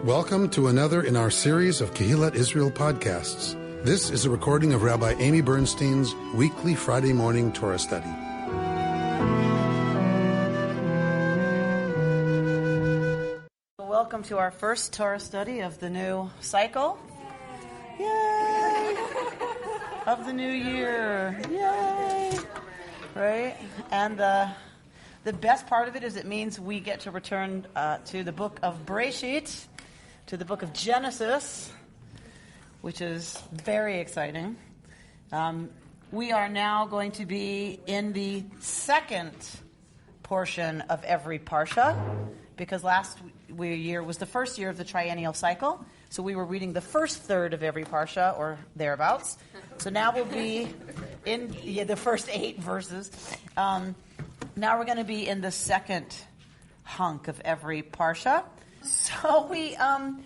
Welcome to another in our series of Kehillat Israel podcasts. This is a recording of Rabbi Amy Bernstein's weekly Friday morning Torah study. Welcome to our first Torah study of the new cycle. Yay! Of the new year. Yay! Right? And the best part of it is it means we get to return to the book of Bereshit, to the book of Genesis, which is very exciting. We are now going to be in the second portion of every parsha, because last year was the first year of the triennial cycle, so we were reading the first third of every parsha, or thereabouts. So now we'll be in the first 8 verses. Now we're going to be in the second hunk of every parsha. So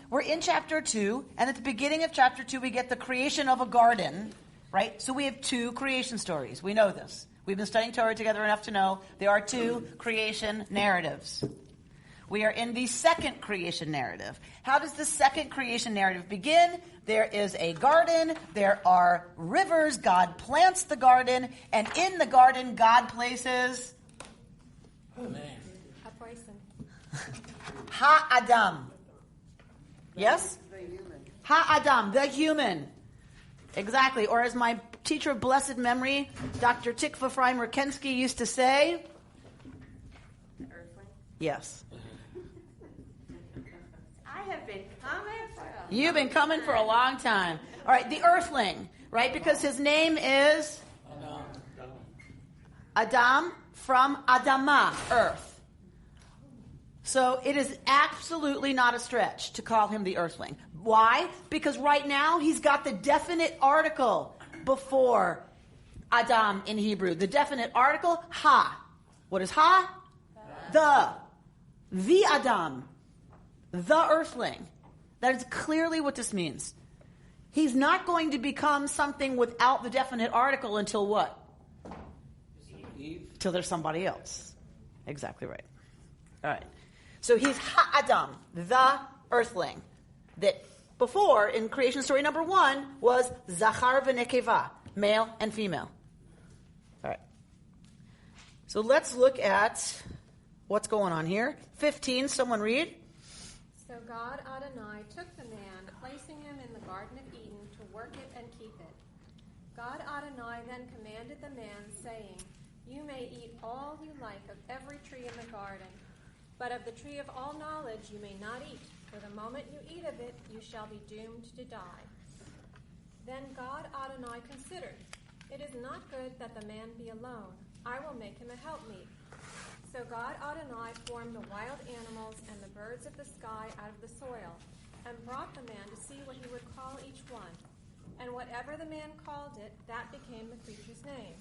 we're in chapter 2, and at the beginning of chapter 2, we get the creation of a garden, right? So we have 2 creation stories. We know this. We've been studying Torah together enough to know there are 2 creation narratives. We are in the second creation narrative. How does the second creation narrative begin? There is a garden, there are rivers, God plants the garden, and in the garden, God places a person. Ha-Adam. Yes? Ha-Adam, the human. Exactly. Or as my teacher of blessed memory, Dr. Tikva Freimer-Kensky used to say, The earthling. yes. I have been coming for You've been coming for a long time. All right, the earthling, right? Because his name is Adam from Adamah, earth. So it is absolutely not a stretch to call him the earthling. Why? Because right now he's got the definite article before Adam in Hebrew. The definite article, ha. What is ha? The Adam, the earthling. That is clearly what this means. He's not going to become something without the definite article until what? Till there's somebody else. Exactly right. All right. So he's Ha-Adam, the earthling. That before, in creation story number 1, was Zachar v'Nekeva, male and female. All right. So let's look at what's going on here. 15, someone read. So God Adonai took the man, placing him in the Garden of Eden to work it and keep it. God Adonai then commanded the man, saying, You may eat all you like of every tree in the garden, but of the tree of all knowledge you may not eat, for the moment you eat of it, you shall be doomed to die. Then God Adonai considered, It is not good that the man be alone. I will make him a helpmeet. So God Adonai formed the wild animals and the birds of the sky out of the soil, and brought the man to see what he would call each one. And whatever the man called it, that became the creature's name.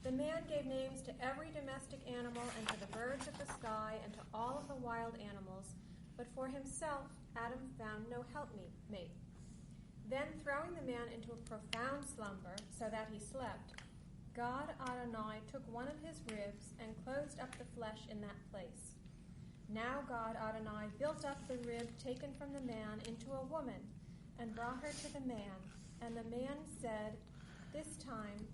The man gave names to every domestic animal and to the birds of the sky and to all of the wild animals, but for himself Adam found no helpmate. Then throwing the man into a profound slumber, so that he slept, God Adonai took one of his ribs and closed up the flesh in that place. Now God Adonai built up the rib taken from the man into a woman, and brought her to the man. And the man said, This time,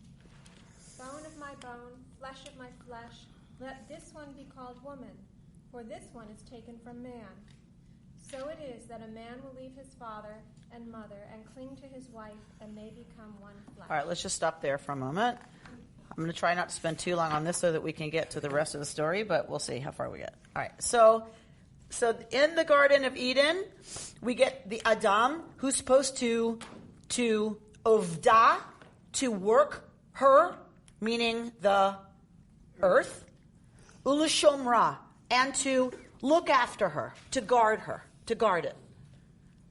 bone of my bone, flesh of my flesh, let this one be called woman, for this one is taken from man. So it is that a man will leave his father and mother and cling to his wife, and they become one flesh. All right, let's just stop there for a moment. I'm going to try not to spend too long on this so that we can get to the rest of the story, but we'll see how far we get. All right, so in the Garden of Eden, we get the Adam, who's supposed to ovda, to work her, meaning the earth, ulashomra, and to look after her, to guard it.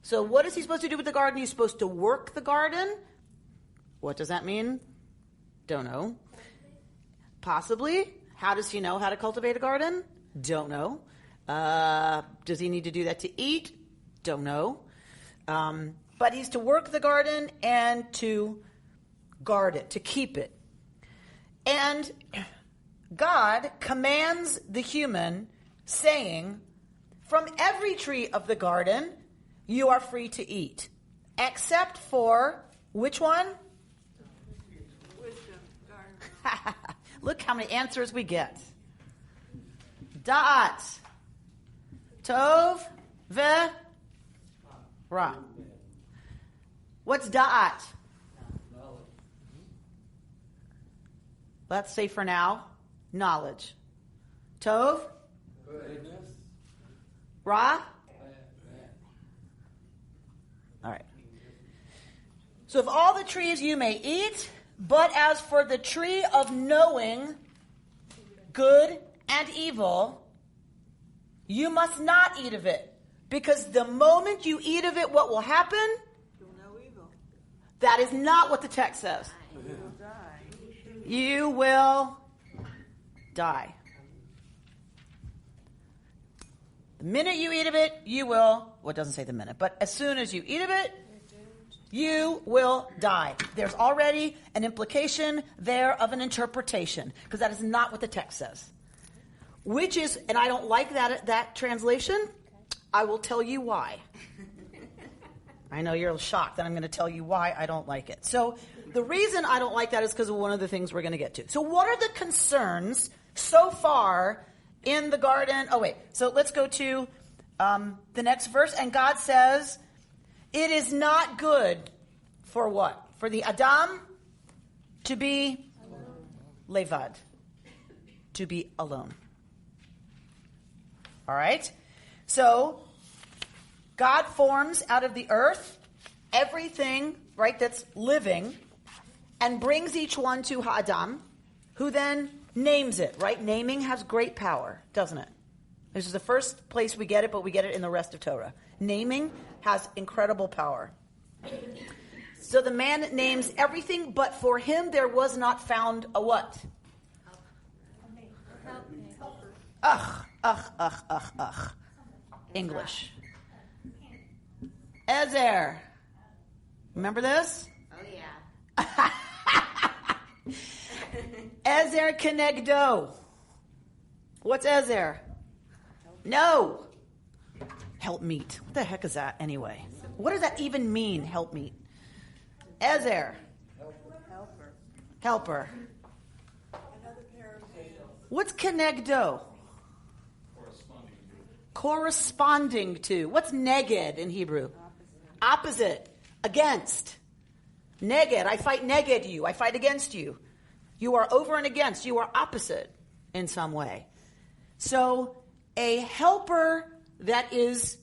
So what is he supposed to do with the garden? He's supposed to work the garden. What does that mean? Don't know. Possibly. How does he know how to cultivate a garden? Don't know. Does he need to do that to eat? Don't know. But he's to work the garden and to guard it, to keep it. And God commands the human, saying, from every tree of the garden you are free to eat. Except for, which one? Wisdom. Look how many answers we get. Da'at. Tov. Ve. Ra. What's da'at? Let's say for now, knowledge. Tov? Goodness. Ra? All right. So of all the trees you may eat, but as for the tree of knowing good and evil, you must not eat of it. Because the moment you eat of it, what will happen? You'll know evil. That is not what the text says. You'll die. You will die. The minute you eat of it, you will, well, it doesn't say the minute, but as soon as you eat of it, you will die. There's already an implication there of an interpretation, because that is not what the text says. Which is, and I don't like that translation. I will tell you why. I know you're shocked that I'm going to tell you why I don't like it. So the reason I don't like that is because of one of the things we're going to get to. So what are the concerns so far in the garden? Oh, wait. So let's go to the next verse. And God says, it is not good for what? For the Adam to be levad, to be alone. All right? So God forms out of the earth everything, right, that's living, and brings each one to Ha'adam, who then names it, right? Naming has great power, doesn't it? This is the first place we get it, but we get it in the rest of Torah. Naming has incredible power. So the man names everything, but for him there was not found a what? English. Ezer. Remember this? Oh, yeah. Ezer kenegdo. What's Ezer? No. Helpmeet. What the heck is that anyway? What does that even mean, helpmeet? Ezer. Helper. What's kenegdo? Corresponding to. What's neged in Hebrew? Opposite. Against. Neged. I fight neged you. I fight against you. You are over and against. You are opposite in some way. So a helper that is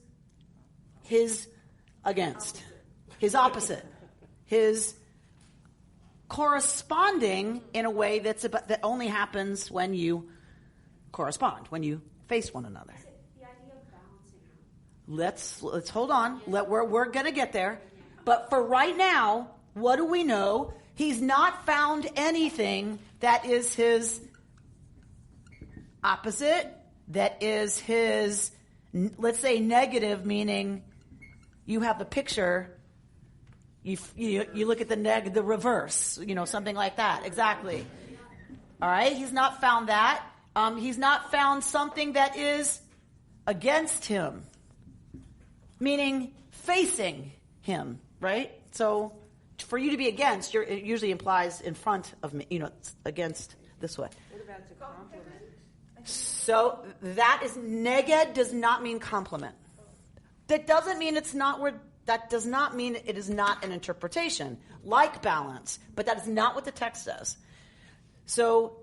his against. His opposite. His corresponding in a way that only happens when you correspond, when you face one another. Let's hold on. We're going to get there. But for right now, what do we know? He's not found anything that is his opposite, that is his, let's say, negative, meaning you have the picture, you look at the reverse, something like that. Exactly. All right? He's not found that. He's not found something that is against him. Meaning facing him, right? So for you to be against, it usually implies in front of me, it's against this way. What about the compliment? So that is, neged does not mean compliment. That doesn't mean that does not mean it is not an interpretation, like balance, but that is not what the text says. So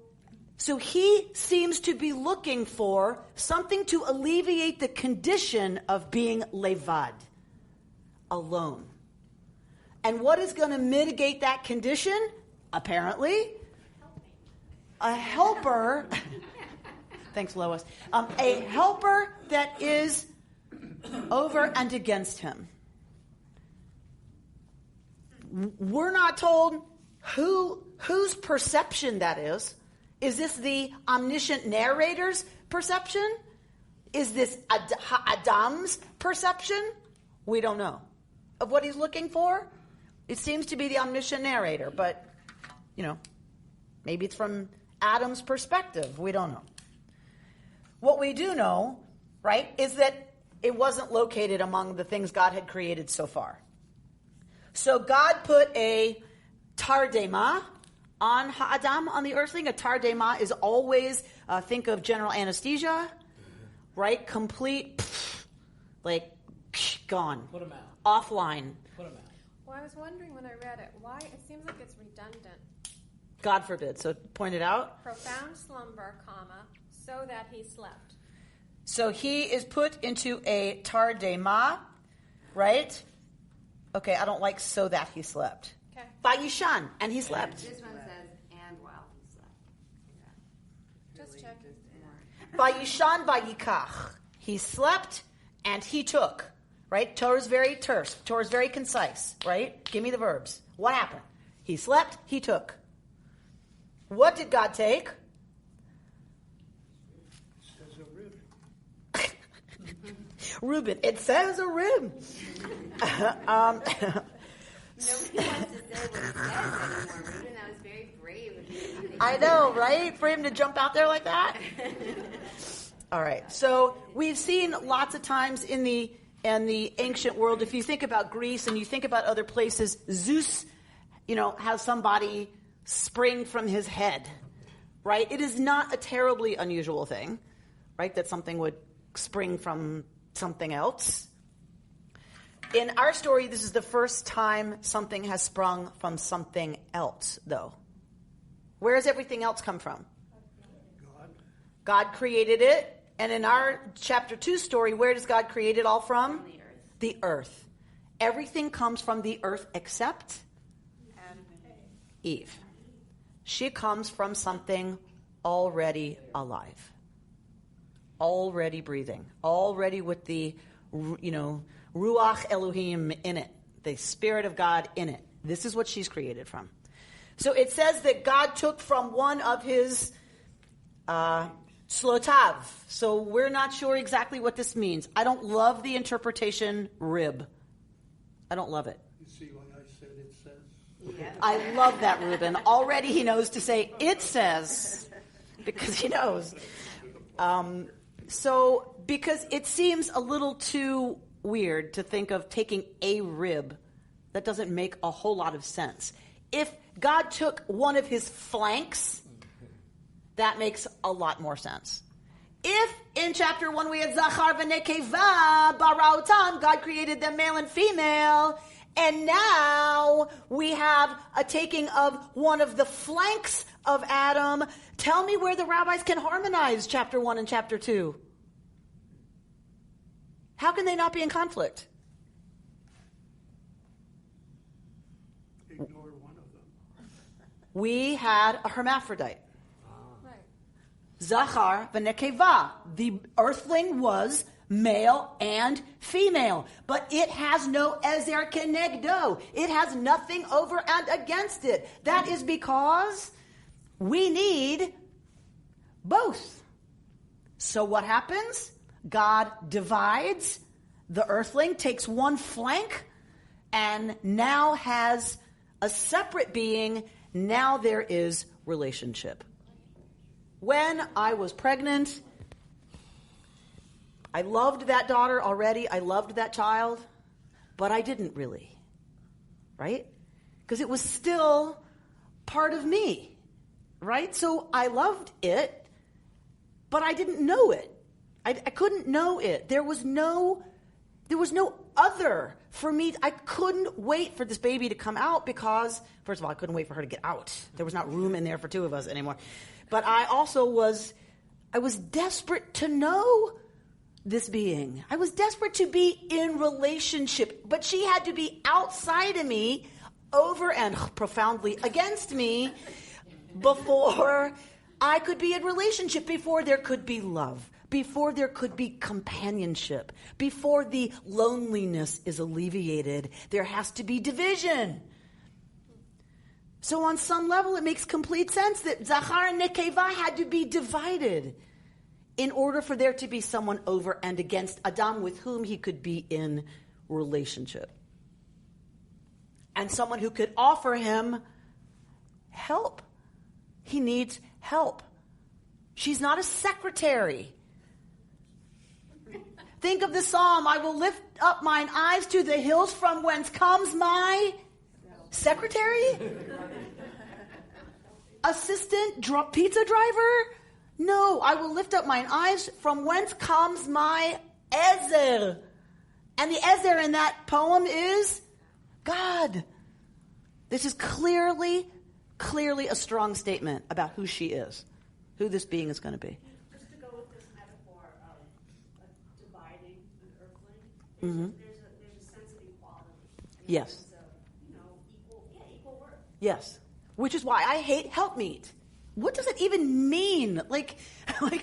he seems to be looking for something to alleviate the condition of being levad, alone. And what is going to mitigate that condition? Apparently, a helper. Thanks, Lois. A helper that is over and against him. We're not told whose perception that is. Is this the omniscient narrator's perception? Is this Adam's perception? We don't know. Of what he's looking for? It seems to be the omniscient narrator, but, maybe it's from Adam's perspective. We don't know. What we do know, right, is that it wasn't located among the things God had created so far. So God put a tardema on Ha'adam, on the earthling. A tardema is always, think of general anesthesia, right? Complete, gone. Put them out. Offline. Put them out. Well, I was wondering when I read it, why it seems like it's redundant. God forbid. So point it out. Profound slumber, comma, so that he slept. So he is put into a tardema, right? Okay, I don't like so that he slept. Okay. Vayishan, and he slept. This one says, and while he slept. Just check. Vayishan vayikach. He slept and he took. Right? Torah is very terse. Torah is very concise. Right? Give me the verbs. What happened? He slept, he took. What did God take? Reuben. It says a rib. Nobody wants to say what it says anymore, Reuben. That was very brave of you. I know, right? For him to jump out there like that. All right. So we've seen lots of times in the ancient world, if you think about Greece and you think about other places, Zeus, has somebody spring from his head, right? It is not a terribly unusual thing, right? That something would spring from something else. In our story, this is the first time something has sprung from something else, though. Where does everything else come from? God created it. And in our chapter 2 story, where does God create it all from? The earth. Everything comes from the earth except Eve. She comes from something already alive. Already breathing. Already with the, Ruach Elohim in it. The Spirit of God in it. This is what she's created from. So it says that God took from one of his slotav. So we're not sure exactly what this means. I don't love the interpretation rib. I don't love it. You see why I said it says? Yeah. I love that, Reuben. Already he knows to say it says because he knows. Because it seems a little too weird to think of taking a rib. That doesn't make a whole lot of sense. If God took one of his flanks, that makes a lot more sense. If in chapter 1 we had Zachar v'Nekeva bara'otam, God created them male and female, and now we have a taking of one of the flanks of Adam. Tell me where the rabbis can harmonize chapter 1 and chapter 2. How can they not be in conflict? Ignore one of them. We had a hermaphrodite. Right. Zachar v'Nekeva. The earthling was male and female. But it has no ezer kenegdo. It has nothing over and against it. That is because we need both. So what happens? God divides. The earthling takes one flank and now has a separate being. Now there is relationship. When I was pregnant, I loved that daughter already. I loved that child, but I didn't really, right? Because it was still part of me, right? So I loved it, but I didn't know it. I couldn't know it. There was no other for me. I couldn't wait for this baby to come out because, first of all, I couldn't wait for her to get out. There was not room in there for two of us anymore. But I also was desperate to know this being. I was desperate to be in relationship, but she had to be outside of me, over and profoundly against me, before I could be in relationship, before there could be love, before there could be companionship, before the loneliness is alleviated. There has to be division. So on some level, it makes complete sense that Zachar and Nekeva had to be divided in order for there to be someone over and against Adam with whom he could be in relationship. And someone who could offer him help. He needs help. She's not a secretary. Think of the psalm, I will lift up mine eyes to the hills from whence comes my secretary? Assistant? Pizza driver? No, I will lift up mine eyes from whence comes my Ezer. And the Ezer in that poem is God. This is clearly a strong statement about who she is, who this being is going to be. Just to go with this metaphor of dividing an earthling, Mm-hmm. there's a sense of equality. Yes. Sense of, equal worth. Yes. Which is why I hate helpmeet. What does it even mean? Like Someone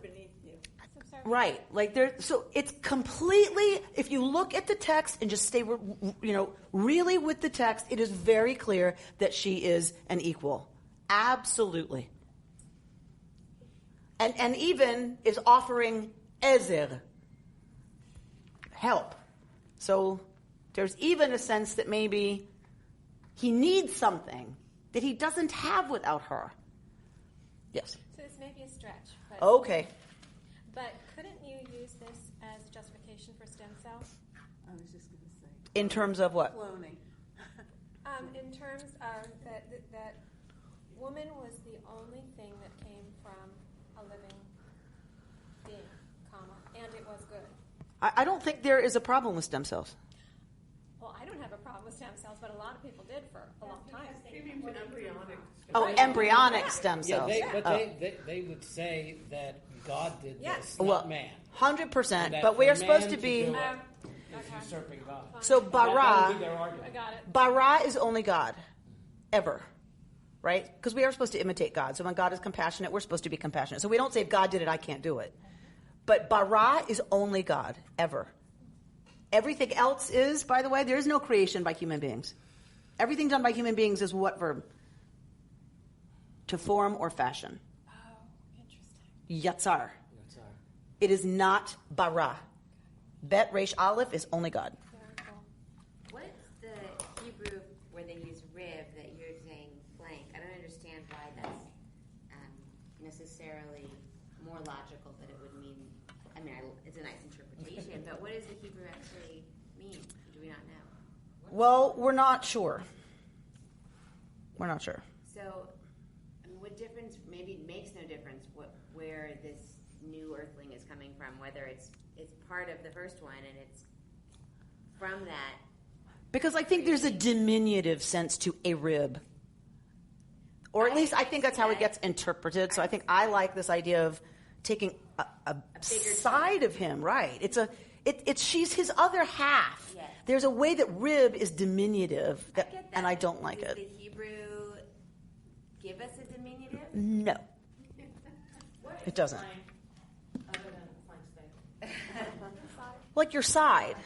beneath you. right. Like so it's completely, if you look at the text and just stay, really with the text, it is very clear that she is an equal. Absolutely. And even is offering ezer, help. So there's even a sense that maybe he needs something that he doesn't have without her. Yes. So this may be a stretch, but Okay. but couldn't you use this as justification for stem cells? I was just going to say. In terms of what? Cloning. In terms of that woman was the only thing that came from a living being, and it was good. I don't think there is a problem with stem cells. Well, I don't have a problem with stem cells, but a lot of people did for a long time. Embryonic. Oh, embryonic stem Yeah, cells. they would say that God did Yes. this, not man. 100%. That But we for are supposed man to be. do it Okay. is usurping God. So That would bara. be their argument. I got it. Bara is only God, ever, right? Because we are supposed to imitate God. So when God is compassionate, we're supposed to be compassionate. So we don't say, if God did it, I can't do it. But bara is only God, ever. Everything else is, by the way, there is no creation by human beings. Everything done by human beings is what verb? To form or fashion. Oh, interesting. Yatzar. That's our- It is not bara. Bet Resh Aleph is only God. Very cool. What's the Hebrew where they use rib that you're saying blank? I don't understand why that's necessarily more logical that it would mean. I mean, it's a nice interpretation, but what does the Hebrew actually mean? Do we not know? Well, we're not sure. We're not sure. So, I mean, what difference? Maybe it makes no difference where this new earthling is coming from. Whether it's part of the first one and it's from that. Because I think there's a diminutive sense to a rib. Or at least I think that's how it gets interpreted. So I think I like this idea of taking a side of him, right? It's she's his other half. Yes. There's a way that rib is diminutive, I get that. and I don't like Does it. the Hebrew give us a diminutive? No, it doesn't. Other than flank steak. Like your side.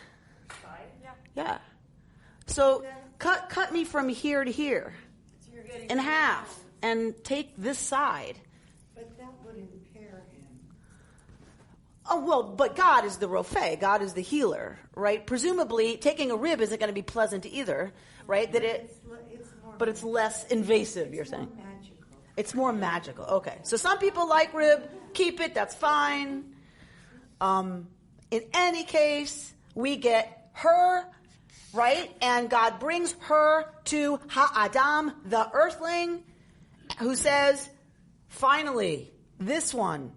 Yeah. So cut me from here to here in half and take this side. But that would impair him. Oh, well, but God is the Rophe. God is the healer, right? Presumably, taking a rib isn't going to be pleasant either, right? But it's less invasive, you're saying. Magical. It's more magical. Okay. So some people like rib. Keep it. That's fine. In any case, we get her, right? And God brings her to Ha'adam, the earthling, who says, finally, this one,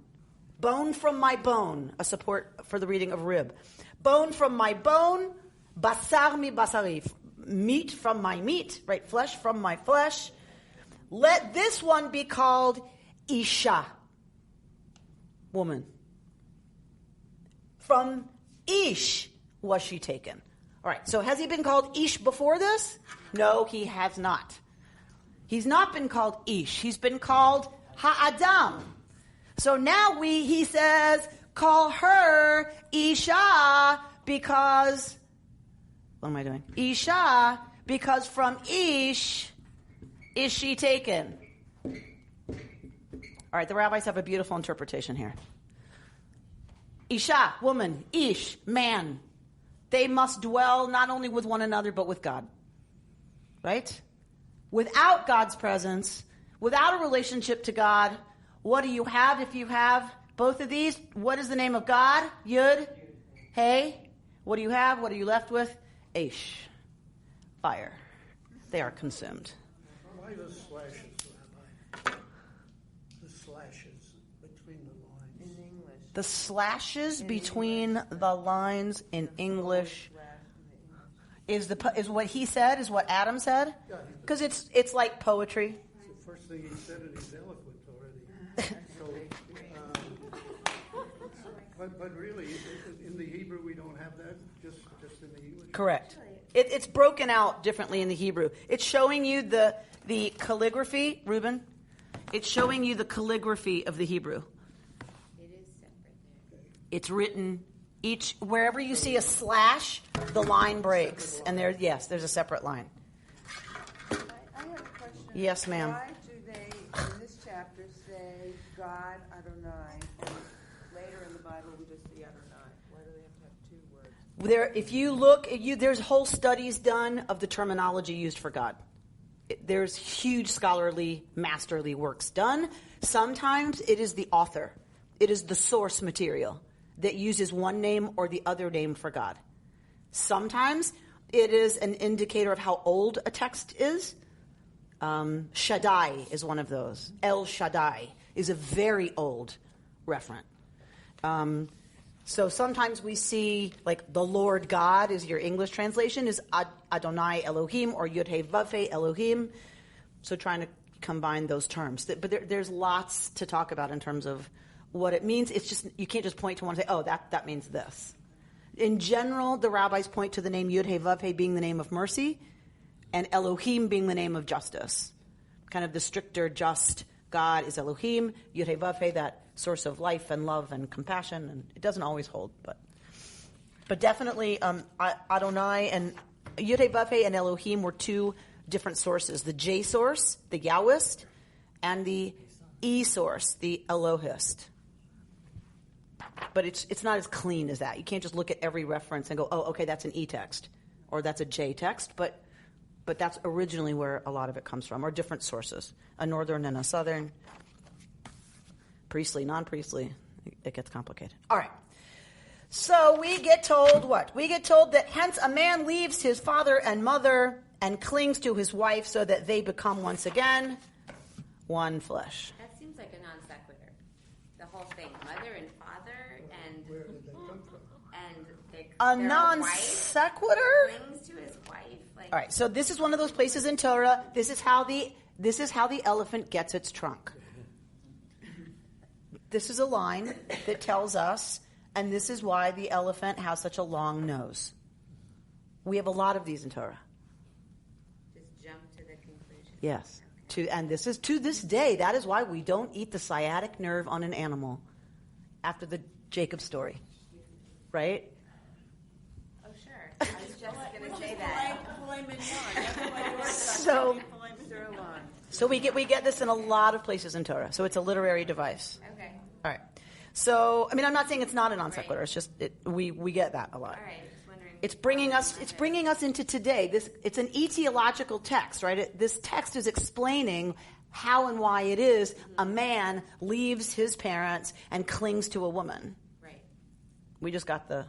bone from my bone, a support for the reading of rib. Bone from my bone, basar mi basari, meat from my meat, right? Flesh from my flesh. Let this one be called Isha, woman. From Ish was she taken. All right, so has he been called Ish before this? No, he has not. He's not been called Ish. He's been called Ha'adam. So now he says, call her Isha because, what am I doing? Isha, because from Ish is she taken. All right, the rabbis have a beautiful interpretation here. Isha, woman, Ish, man. They must dwell not only with one another, but with God. Right? Without God's presence, without a relationship to God, what do you have if you have both of these? What is the name of God? Yud? Hey, what do you have? What are you left with? Aish. Fire. They are consumed. Why the slashes, Rabbi? The slashes between the lines. In English. The slashes between the lines in English is what he said, is what Adam said? Because it's like poetry. It's the first thing he said, and he's eloquent already. But really, in the Hebrew, we don't have that, just in the English? Correct. It's broken out differently in the Hebrew. It's showing you the calligraphy, Reuben. It's showing you the calligraphy of the Hebrew. It is separate there. It's written wherever you see a slash, the line breaks, and there's a separate line. I have a question. Yes, ma'am. Why do they, in this chapter, say God Adonai, and later in the Bible we just see Adonai? Why do they have to have two words? If you look, there's whole studies done of the terminology used for God. There's huge scholarly, masterly works done. Sometimes it is the author. It is the source material that uses one name or the other name for God. Sometimes it is an indicator of how old a text is. Shaddai is one of those. El Shaddai is a very old referent. So sometimes we see, like, the Lord God is your English translation, is Adonai Elohim or Yud-Heh Vav-Heh Elohim. So trying to combine those terms. But there's lots to talk about in terms of what it means. It's just, you can't just point to one and say, oh, that means this. In general, the rabbis point to the name Yud-Heh Vav-Heh being the name of mercy and Elohim being the name of justice. Kind of the stricter, just God is Elohim. Yud-Heh Vav-Heh, that source of life and love and compassion. And it doesn't always hold, but definitely Adonai and Yud-Heh Vav-Heh and Elohim were two different sources. The J source, the Yahwist, and the E source, the Elohist. But it's not as clean as that. You can't just look at every reference and go, oh, okay, that's an E text, or that's a J text, but that's originally where a lot of it comes from, or different sources, a northern and a southern, priestly, non-priestly. It gets complicated. All right. So we get told what? We get told that hence a man leaves his father and mother and clings to his wife so that they become once again one flesh. That seems like a non sequitur. The whole thing, mother and father, and Where did they come from? a A non sequitur? clings to his wife. Like, All right, so this is one of those places in Torah. This is how the elephant gets its trunk. This is a line that tells us, and this is why the elephant has such a long nose. We have a lot of these in Torah. just jump to the conclusion. Yes. And this is to this day. That is why we don't eat the sciatic nerve on an animal after the Jacob story. Right? Oh, sure. I was just going to say that. So we get this in a lot of places in Torah. So it's a literary device. Okay. All right. So, I mean, I'm not saying it's not a non sequitur. It's just we get that a lot. All right. Just wondering. It's bringing us into today. It's an etiological text, right? This text is explaining how and why it is a man leaves his parents and clings to a woman. Right. We just got the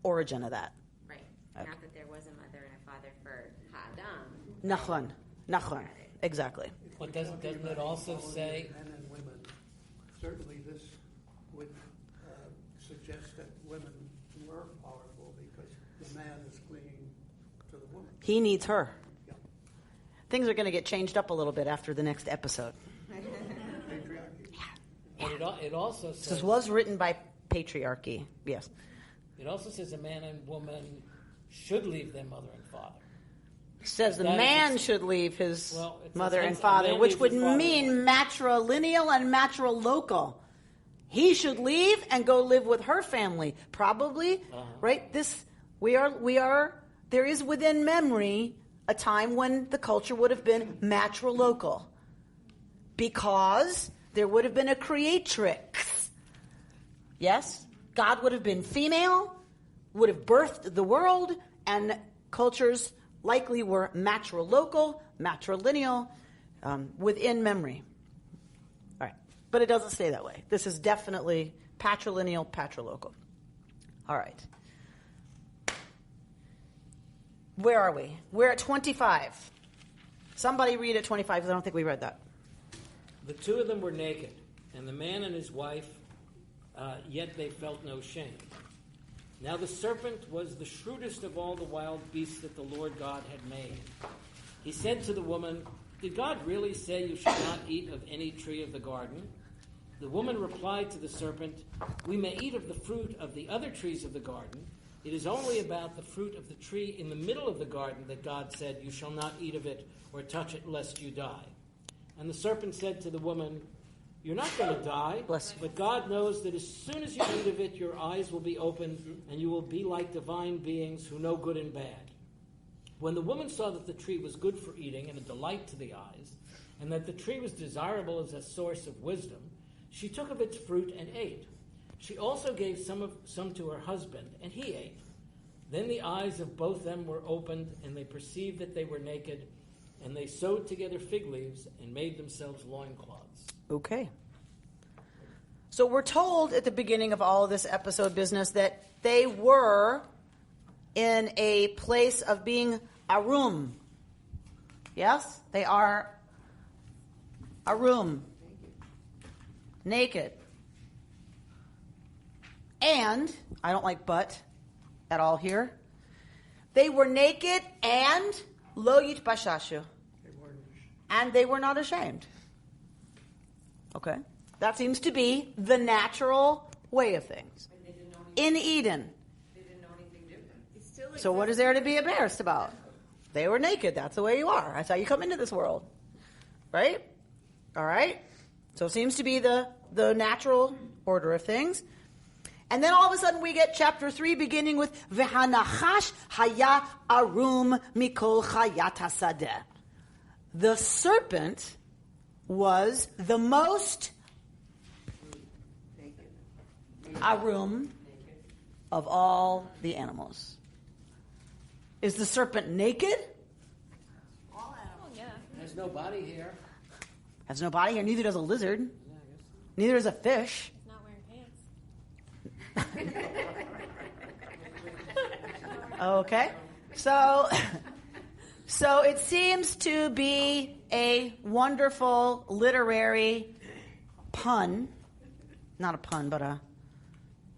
origin of that. Right. Okay. Not that there was a mother and a father for Adam. Nachon. Exactly. But doesn't it also say? Men and women. Certainly this would suggest that women were powerful because the man is clinging to the woman. He needs her. Yeah. Things are going to get changed up a little bit after the next episode. Patriarchy. But it also says This was written by patriarchy. Yes. it also says a man and woman should leave their mother and father. Says the That man is- should leave his Well, it mother says and a father, man which leaves would his father mean and matrilineal and matrilocal. He should leave and go live with her family, probably. Right? There is within memory a time when the culture would have been matrilocal, because there would have been a creatrix. Yes? God would have been female, would have birthed the world, and cultures likely were matrilocal, matrilineal, within memory. All right. But it doesn't stay that way. This is definitely patrilineal, patrilocal. All right. Where are we? We're at 25. Somebody read at 25, because I don't think we read that. The two of them were naked, and the man and his wife, yet they felt no shame. Now the serpent was the shrewdest of all the wild beasts that the Lord God had made. He said to the woman, "Did God really say you should not eat of any tree of the garden?" The woman replied to the serpent, "We may eat of the fruit of the other trees of the garden. It is only about the fruit of the tree in the middle of the garden that God said, 'You shall not eat of it or touch it lest you die.'" And the serpent said to the woman, "You're not going to die, but God knows that as soon as you eat of it, your eyes will be opened, and you will be like divine beings who know good and bad." When the woman saw that the tree was good for eating and a delight to the eyes, and that the tree was desirable as a source of wisdom, she took of its fruit and ate. She also gave some to her husband, and he ate. Then the eyes of both them were opened, and they perceived that they were naked, and they sewed together fig leaves and made themselves loincloths. Okay. So we're told at the beginning of all of this episode business that they were in a place of being arum. Yes? They are arum. Naked. And, I don't like but at all here, they were naked and lo yitbashashu. And they were not ashamed. Okay. That seems to be the natural way of things. In Eden. They didn't know anything different. So what is there to be embarrassed about? They were naked. That's the way you are. That's how you come into this world. Right? All right? So it seems to be the natural order of things. And then all of a sudden we get chapter 3 beginning with V'hanachash haya arum mikol chayat hasadeh. The serpent was the most arum of all the animals. Is the serpent naked? All animals. Yeah. There's no body here. Has no body here. Neither does a lizard. Neither does a fish. He's not wearing pants. Okay. So it seems to be a wonderful literary pun. Not a pun, but a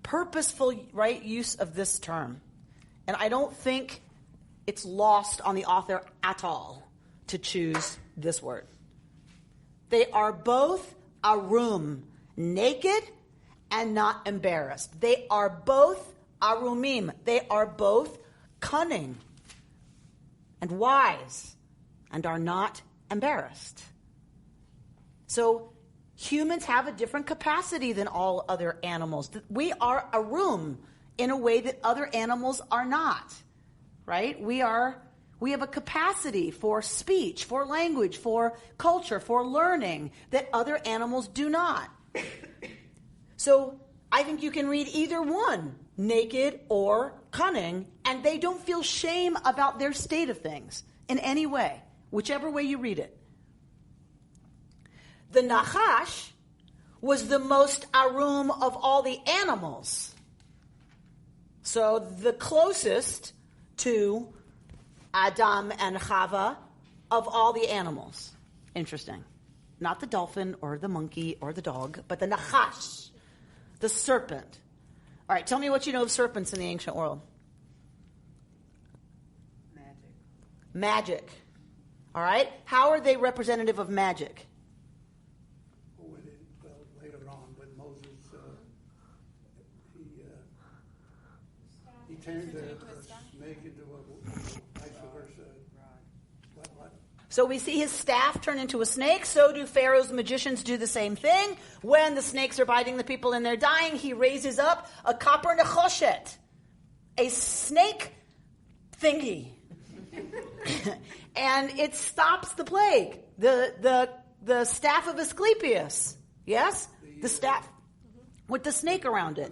purposeful, right, use of this term. And I don't think it's lost on the author at all to choose this word. They are both arum, naked and not embarrassed. They are both arumim. They are both cunning and wise and are not embarrassed. So humans have a different capacity than all other animals. We are arum in a way that other animals are not, right? We have a capacity for speech, for language, for culture, for learning that other animals do not. So I think you can read either one, naked or cunning, and they don't feel shame about their state of things in any way, whichever way you read it. The Nachash was the most arum of all the animals. So the closest to Adam and Chava of all the animals. Interesting. Not the dolphin or the monkey or the dog, but the Nachash, the serpent. All right, tell me what you know of serpents in the ancient world. Magic. All right? How are they representative of magic? Later on, when Moses, he turned a snake into a vice versa. What? So we see his staff turn into a snake. So do Pharaoh's magicians do the same thing. When the snakes are biting the people and they're dying, he raises up a copper nechoshet, a snake thingy. And it stops the plague. The staff of Asclepius. Yes? The staff with the snake around it.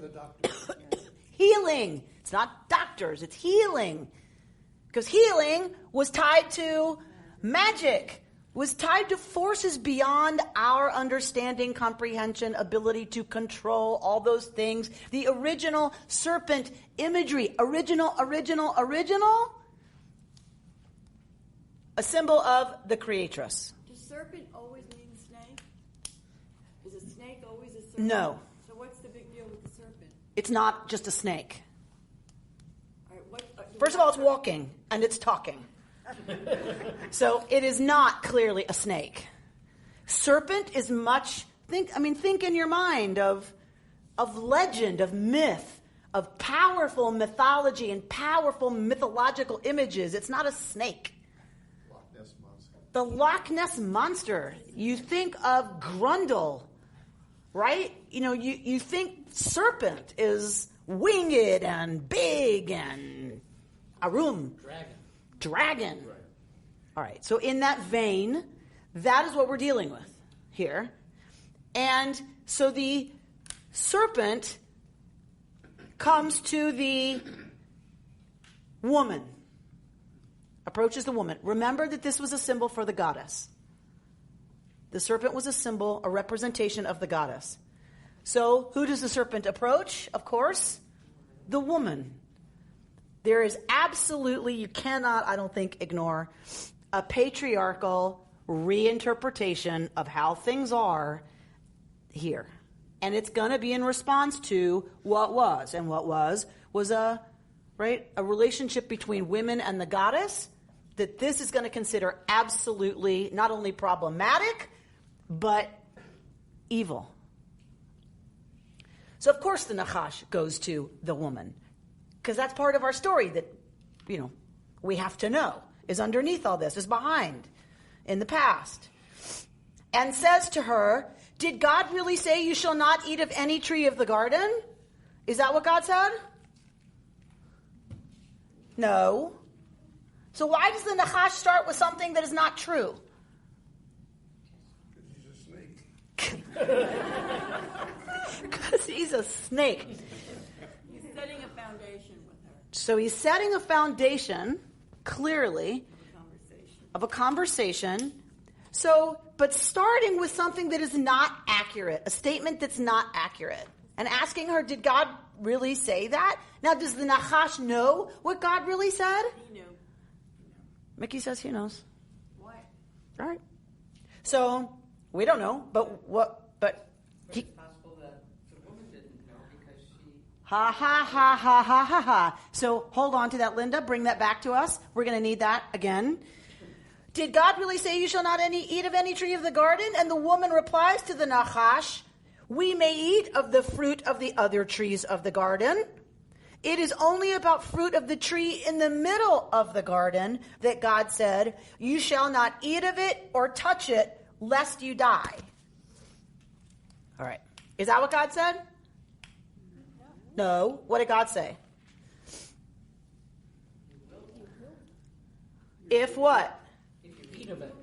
Healing. It's not doctors, it's healing. Because healing was tied to magic, was tied to forces beyond our understanding, comprehension, ability to control, all those things. The original serpent imagery, original, a symbol of the creatress. Does serpent always mean snake? Is a snake always a serpent? No. So what's the big deal with the serpent? It's not just a snake. All right, First of all, it's walking and it's talking. So it is not clearly a snake. Serpent is much, think in your mind of legend, of myth, of powerful mythology and powerful mythological images. It's not a snake. Loch Ness Monster. The Loch Ness Monster. You think of Grundle, right? You think serpent is winged and big and Arum. Dragon. Right. All right. So in that vein, that is what we're dealing with here. And so the serpent comes to the woman, approaches the woman. Remember that this was a symbol for the goddess. The serpent was a symbol, a representation of the goddess. So who does the serpent approach? Of course, the woman. There is absolutely, you cannot, I don't think, ignore a patriarchal reinterpretation of how things are here. And it's going to be in response to what was. And what was a relationship between women and the goddess that this is going to consider absolutely not only problematic, but evil. So, of course, the Nachash goes to the woman. Because that's part of our story that, we have to know. Is underneath all this, is behind in the past. And says to her, did God really say you shall not eat of any tree of the garden? Is that what God said? No. So why does the Nachash start with something that is not true? Because he's a snake. He's setting a foundation with her. So he's setting a foundation, clearly, of a conversation. So, but starting with something that is not accurate, a statement that's not accurate, and asking her, did God really say that? Now, does the Nachash know what God really said? He knew. Mickey says he knows. What? All right. So, we don't know, but It's possible that the woman didn't know because she... Ha, ha, ha, ha, ha, ha, ha. So, hold on to that, Linda. Bring that back to us. We're going to need that again. Did God really say you shall not eat of any tree of the garden? And the woman replies to the Nachash, we may eat of the fruit of the other trees of the garden. It is only about fruit of the tree in the middle of the garden that God said, you shall not eat of it or touch it, lest you die. All right. Is that what God said? No. What did God say? If what? Of it.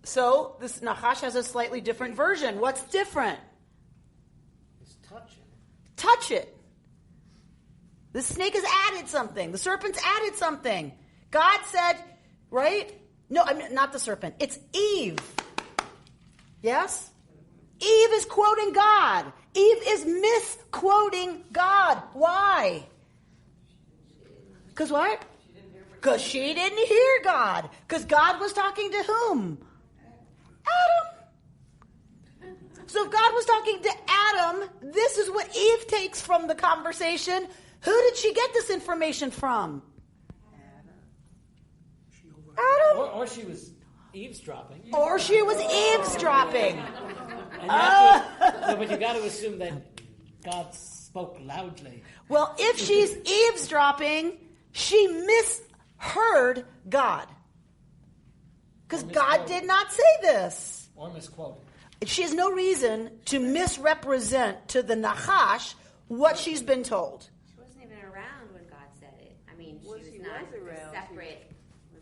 So this Nachash has a slightly different version. What's different? It's touching. Touch it. The snake has added something. The serpent's added something. God said, right? No, not the serpent. It's Eve. Yes? Eve is quoting God. Eve is misquoting God. Why? Because what? Because she didn't hear God. Because God was talking to whom? Adam. So if God was talking to Adam, this is what Eve takes from the conversation. Who did she get this information from? Adam. Or she was eavesdropping. Or she was eavesdropping. But you got to assume that God spoke loudly. Well, if she's eavesdropping, she misheard God. Because God did not say this. Or misquoted. She has no reason to misrepresent to the Nachash what she's been told. She wasn't even around when God said it. I mean, Well, she she was not was around. a separate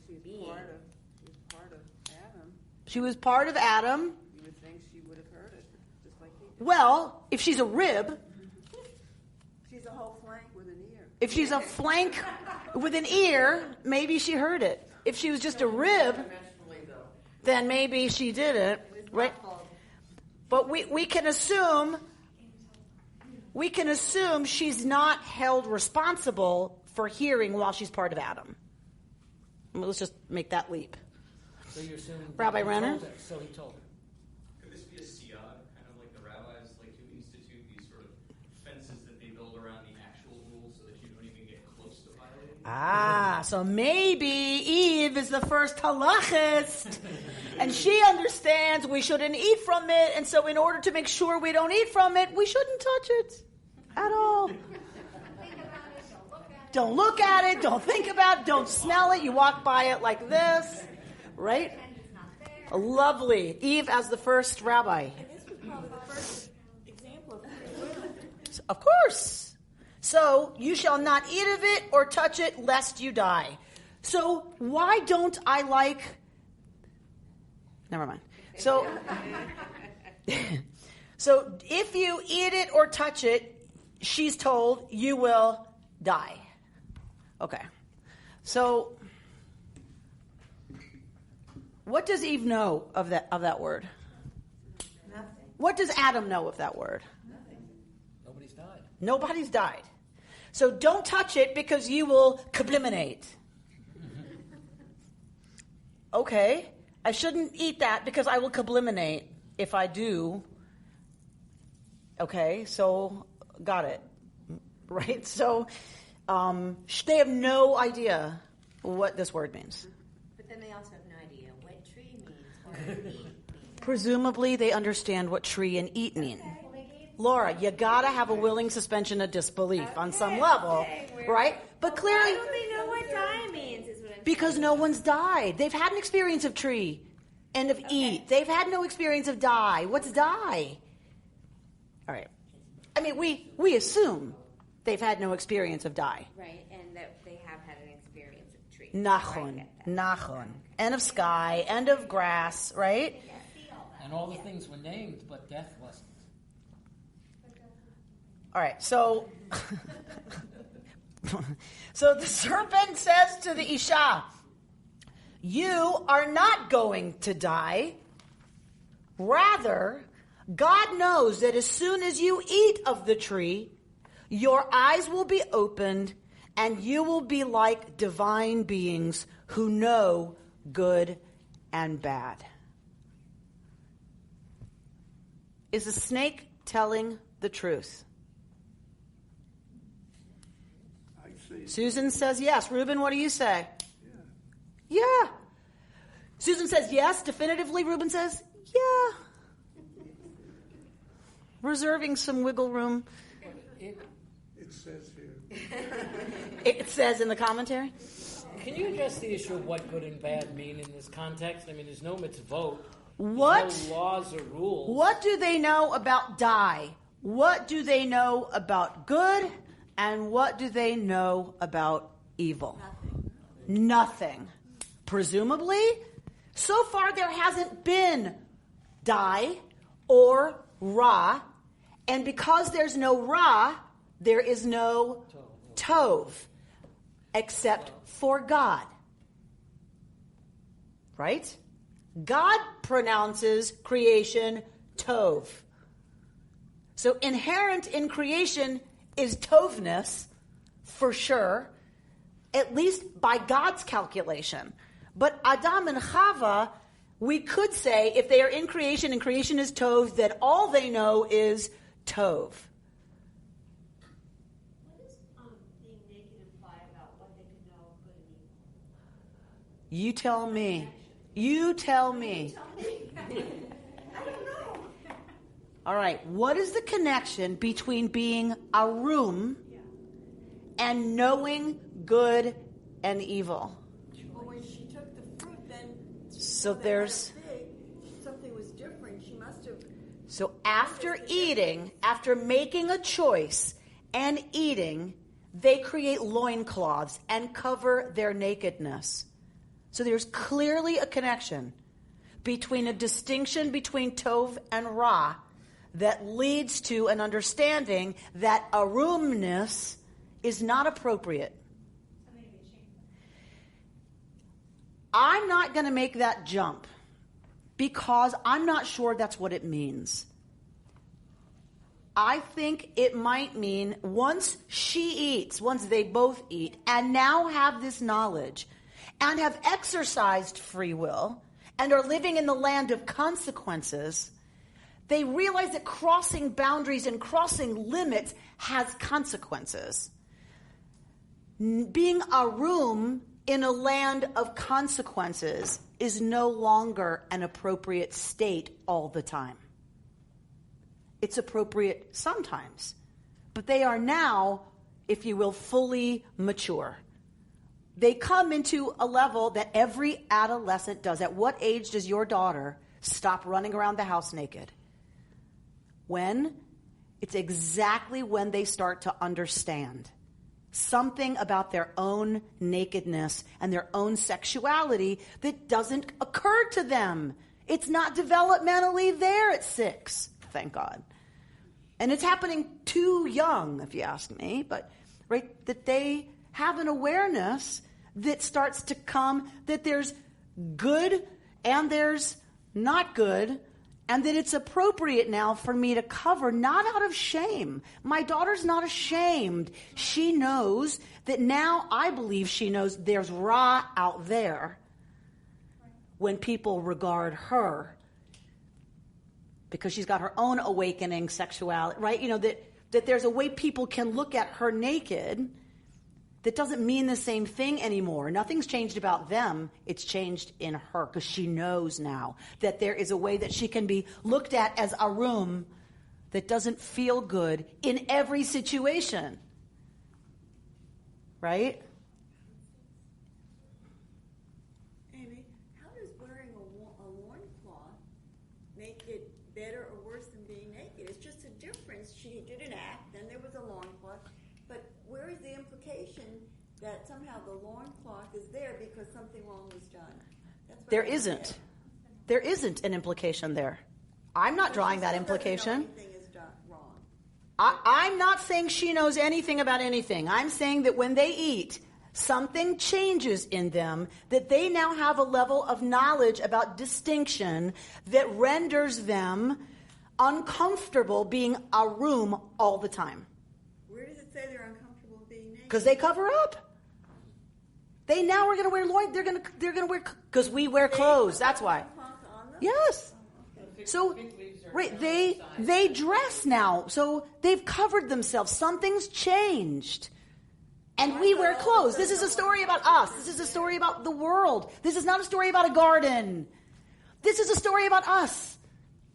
She's being. part of Adam. She was part of Adam. You would think she would have heard it, just like he did. Well, if she's a rib, She's a whole flank with an ear. if she's a flank with an ear, maybe she heard it. If she was just a rib, then maybe she didn't. Right? But we can assume she's not held responsible for hearing while she's part of Adam. let's just make that leap. So you're assuming Rabbi he Renner? told her, so he told her. Could this be a siyag, kind of like the rabbis like to institute these sort of fences that they build around the actual rules so that you don't even get close to violating? So maybe Eve is the first halachist, and she understands we shouldn't eat from it, and so in order to make sure we don't eat from it, we shouldn't touch it at all. Don't look at it, don't think about it, don't smell it. You walk by it like this, right? Lovely. Eve as the first rabbi. And this was probably the first example of free will. Of course. So, you shall not eat of it or touch it lest you die. So, why don't I like... Never mind. So, so if you eat it or touch it, she's told you will die. Okay. So, what does Eve know of that word? Nothing. What does Adam know of that word? Nobody's died. Nobody's died. So don't touch it because you will kabliminate. Okay. I shouldn't eat that because I will kabliminate if I do. Okay, so got it. Right? So they have no idea what this word means. But then they also have no idea what tree means or eat means. Presumably they understand what tree and eat mean. Laura, you gotta have a willing suspension of disbelief on some level, right? But clearly... Why don't they know what die means is what I'm Because saying. no one's died. They've had an experience of tree and of eat. They've had no experience of die. What's die? All right. I mean, we assume they've had no experience of die. Right, and that they have had an experience of tree. Nachon. Nachon. And of sky, and of grass, right? And all the things were named, but death wasn't. All right, so so the serpent says to the Isha, you are not going to die. Rather, God knows that as soon as you eat of the tree, your eyes will be opened and you will be like divine beings who know good and bad. Is the snake telling the truth? I see. Susan says yes. Reuben, what do you say? Yeah. Susan says yes. Definitively, Reuben says yeah. Reserving some wiggle room. It says here. It says in the commentary. Can you address the issue of what good and bad mean in this context? I mean, there's no mitzvot. What? There's no laws or rules. What do they know about die? What do they know about good? And what do they know about evil? Nothing. Presumably, so far there hasn't been die or ra. And because there's no ra, there is no tov, except for God. Right? God pronounces creation tov. So inherent in creation is tovness, for sure, at least by God's calculation. But Adam and Chava, we could say, if they are in creation and creation is tov, that all they know is tov. What does being naked imply about what they can know of good and evil? You tell me. You tell me. I don't know. All right, what is the connection between being arum and knowing good and evil? Well, when she took the fruit, then So there's... something was different. She must have... So after eating, after making a choice and eating, they create loincloths and cover their nakedness. So there's clearly a connection between a distinction between Tov and Ra that leads to an understanding that arumness is not appropriate. I'm not going to make that jump because I'm not sure that's what it means. I think it might mean once she eats, once they both eat, and now have this knowledge, and have exercised free will and are living in the land of consequences, they realize that crossing boundaries and crossing limits has consequences. Being arum in a land of consequences is no longer an appropriate state all the time. It's appropriate sometimes, but they are now, if you will, fully mature. They come into a level that every adolescent does. At what age does your daughter stop running around the house naked? When? It's exactly when they start to understand something about their own nakedness and their own sexuality that doesn't occur to them. It's not developmentally there at 6, thank God. And it's happening too young, if you ask me, but right, that they have an awareness that starts to come, that there's good and there's not good, and that it's appropriate now for me to cover, not out of shame. My daughter's not ashamed. She knows that now, I believe she knows there's Ra out there when people regard her, because she's got her own awakening sexuality, right? You know, that there's a way people can look at her naked that doesn't mean the same thing anymore. Nothing's changed about them. It's changed in her, because she knows now that there is a way that she can be looked at as arum that doesn't feel good in every situation. Right? Amy, how does wearing a loincloth make it better or worse than being naked? It's just a difference. She did an act, then there was a loincloth. But where is the implication that somehow the loincloth is there because something wrong was done? There isn't. There isn't an implication there. I'm not drawing that implication. I'm not saying she knows anything about anything. I'm saying that when they eat, something changes in them, that they now have a level of knowledge about distinction that renders them uncomfortable being arum all the time. Where does it say they're uncomfortable being naked? Because they cover up. They now are going to wear loin. They're going to wear, because we wear clothes. That's why. Yes. So, right, they dress now. So they've covered themselves. Something's changed. And we wear clothes. This is a story about us. This is a story about the world. This is not a story about a garden. This is a story about us.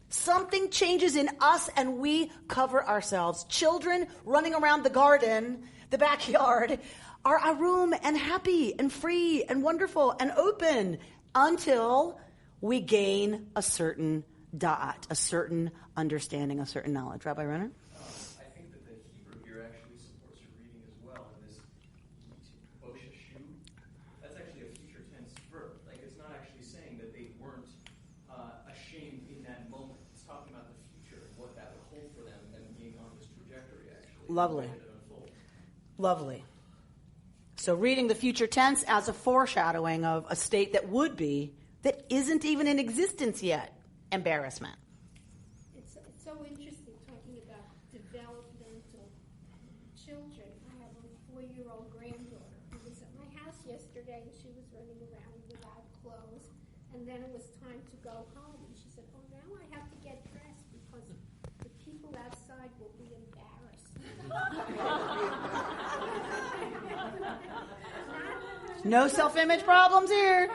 Something changes in us and we cover ourselves. Children running around the garden, the backyard, are arum and happy and free and wonderful and open until we gain a certain da'at, a certain understanding, a certain knowledge. Rabbi Renner? I think that the Hebrew here actually supports your reading as well. In this boshashu, that's actually a future tense verb. Like, it's not actually saying that they weren't ashamed in that moment. It's talking about the future and what that would hold for them and being on this trajectory, actually. Lovely. Lovely. So reading the future tense as a foreshadowing of a state that would be, that isn't even in existence yet. Embarrassment. It's so interesting talking about developmental children. I have a 4-year-old granddaughter who was at my house yesterday, and she was running around without clothes. And then it was time to go home, and she said, "Oh, now I have to get dressed because the people outside will be embarrassed." No self-image problems here.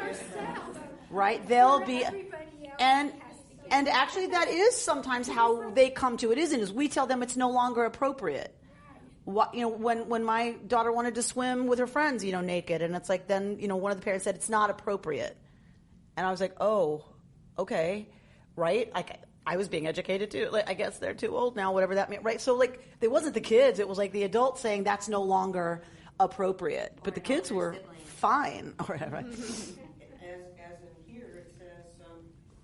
Right? They'll be, and actually that is sometimes how they come to it, isn't it? Is we tell them it's no longer appropriate. What, when my daughter wanted to swim with her friends, naked, and it's like, then, one of the parents said it's not appropriate. And I was like, oh, okay, right? I was being educated too. Like, I guess they're too old now, whatever that meant, right? So it wasn't the kids, it was like the adults saying that's no longer appropriate. But the kids were fine. All right, right. As in here, it says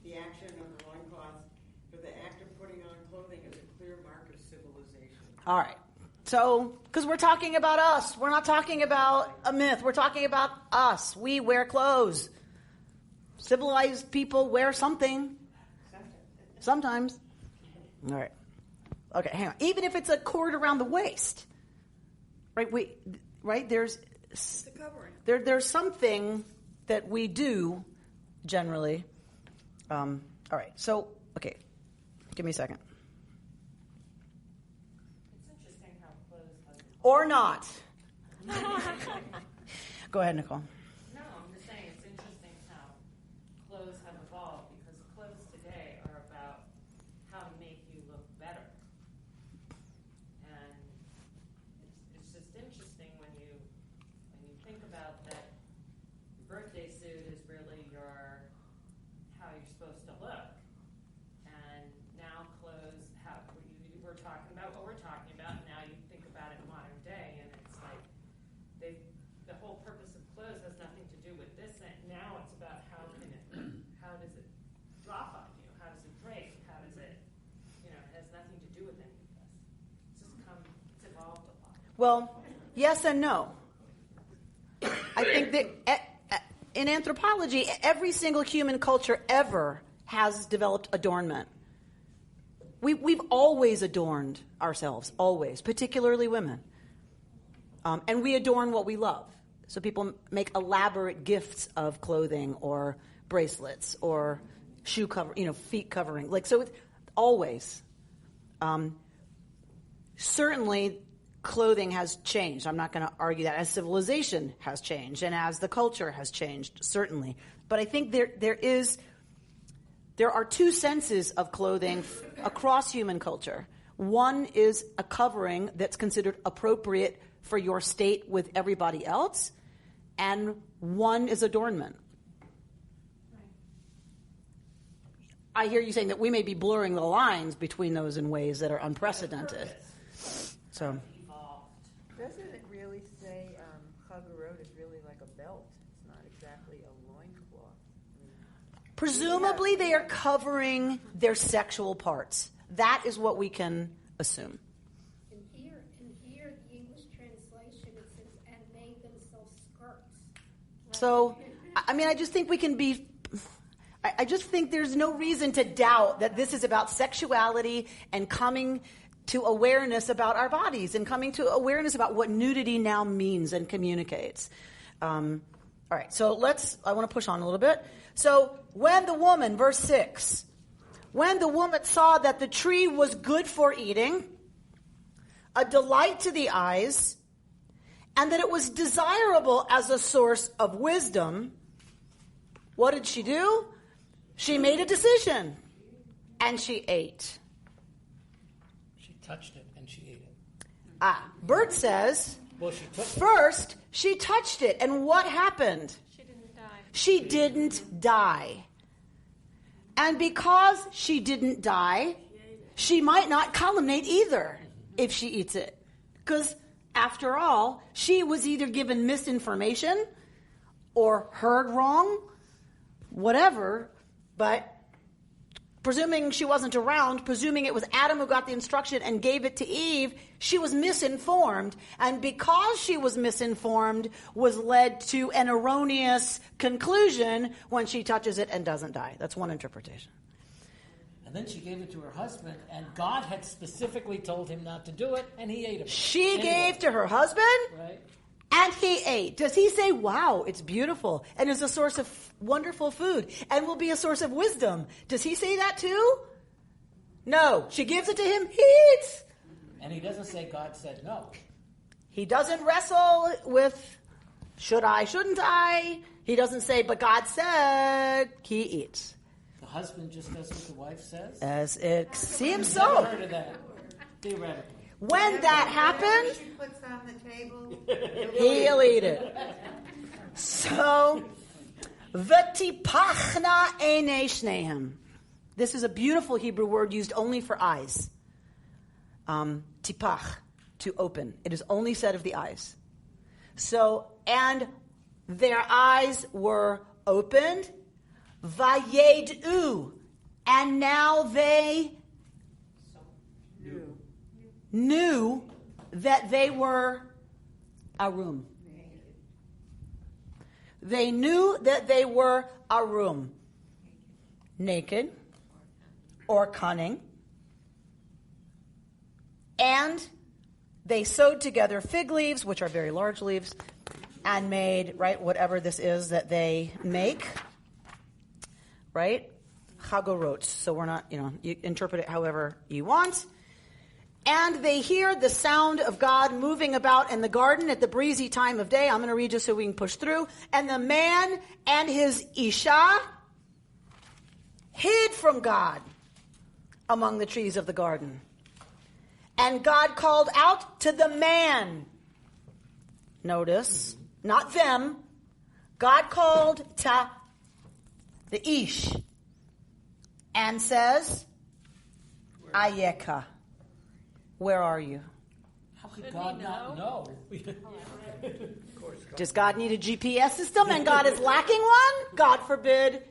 the action of the loincloth for the act of putting on clothing is a clear mark of civilization. All right. So, because we're talking about us. We're not talking about a myth. We're talking about us. We wear clothes. Civilized people wear something. Sometimes. All right. Okay, hang on. Even if it's a cord around the waist. Right? Right? There's... It's a covering. There's something that we do generally. All right, so, okay, give me a second. It's interesting how clothes have evolved. Or not. Go ahead, Nicole. No, I'm just saying it's interesting how clothes have evolved, because clothes today are about how to make you look better. And it's just interesting when you think about that. Your birthday suit is really how you're supposed to look, and now clothes we're talking about what we're talking about. And now you think about it in modern day, and it's like the whole purpose of clothes has nothing to do with this. And now it's about how does it drop on you? How does it drape? How does it, it has nothing to do with any of this. It's evolved a lot. Well, yes and no. I think that in anthropology, every single human culture ever has developed adornment. We've always adorned ourselves, always, particularly women. And we adorn what we love. So people make elaborate gifts of clothing or bracelets or shoe cover, feet covering. So it's always. Certainly, clothing has changed. I'm not going to argue that. As civilization has changed and as the culture has changed, certainly. But I think there are two senses of clothing across human culture. One is a covering that's considered appropriate for your state with everybody else, and one is adornment. I hear you saying that we may be blurring the lines between those in ways that are unprecedented. So, doesn't it really say chagarot is really like a belt? It's not exactly a loincloth. Presumably they are covering their sexual parts. That is what we can assume. And here, the English translation, it says, and made themselves skirts. So, I just think we can be... I just think there's no reason to doubt that this is about sexuality and coming to awareness about our bodies and coming to awareness about what nudity now means and communicates. All right, so I want to push on a little bit. So when the woman, verse 6, when the woman saw that the tree was good for eating, a delight to the eyes, and that it was desirable as a source of wisdom, what did she do? She made a decision, and she ate. She touched it, and she ate it. Bert says, well, first, she touched it, and what happened? She didn't die. She didn't die. And because she didn't die, she might not culminate either if she eats it. Because, after all, she was either given misinformation or heard wrong, whatever. But presuming she wasn't around, presuming it was Adam who got the instruction and gave it to Eve, she was misinformed. And because she was misinformed, was led to an erroneous conclusion when she touches it and doesn't die. That's one interpretation. And then she gave it to her husband, and God had specifically told him not to do it, and he ate it. She gave to her husband, right? And he ate. Does he say, wow, it's beautiful, and is a source of wonderful food, and will be a source of wisdom? Does he say that too? No. She gives it to him, he eats. And he doesn't say God said no. He doesn't wrestle with, should I, shouldn't I? He doesn't say, but God said, he eats. The husband just does what the wife says? As it seems so. I've never heard of that, theoretically. When that happened, she puts on the table, he'll eat it. So, v'tipachna einei shnehem. This is a beautiful Hebrew word used only for eyes. Tipach, to open. It is only said of the eyes. So, and their eyes were opened. Vayedu, and now they knew that they were arum. They knew that they were arum, naked or cunning, and they sewed together fig leaves, which are very large leaves, and made, right, whatever this is that they make, right? Chagorot. So we're not, you interpret it however you want. And they hear the sound of God moving about in the garden at the breezy time of day. I'm going to read just so we can push through. And the man and his Isha hid from God among the trees of the garden. And God called out to the man. Notice, not them. God called to the Ish and says, Ayeka. Where are you? How could God not know? Does God need a GPS system and God is lacking one? God forbid.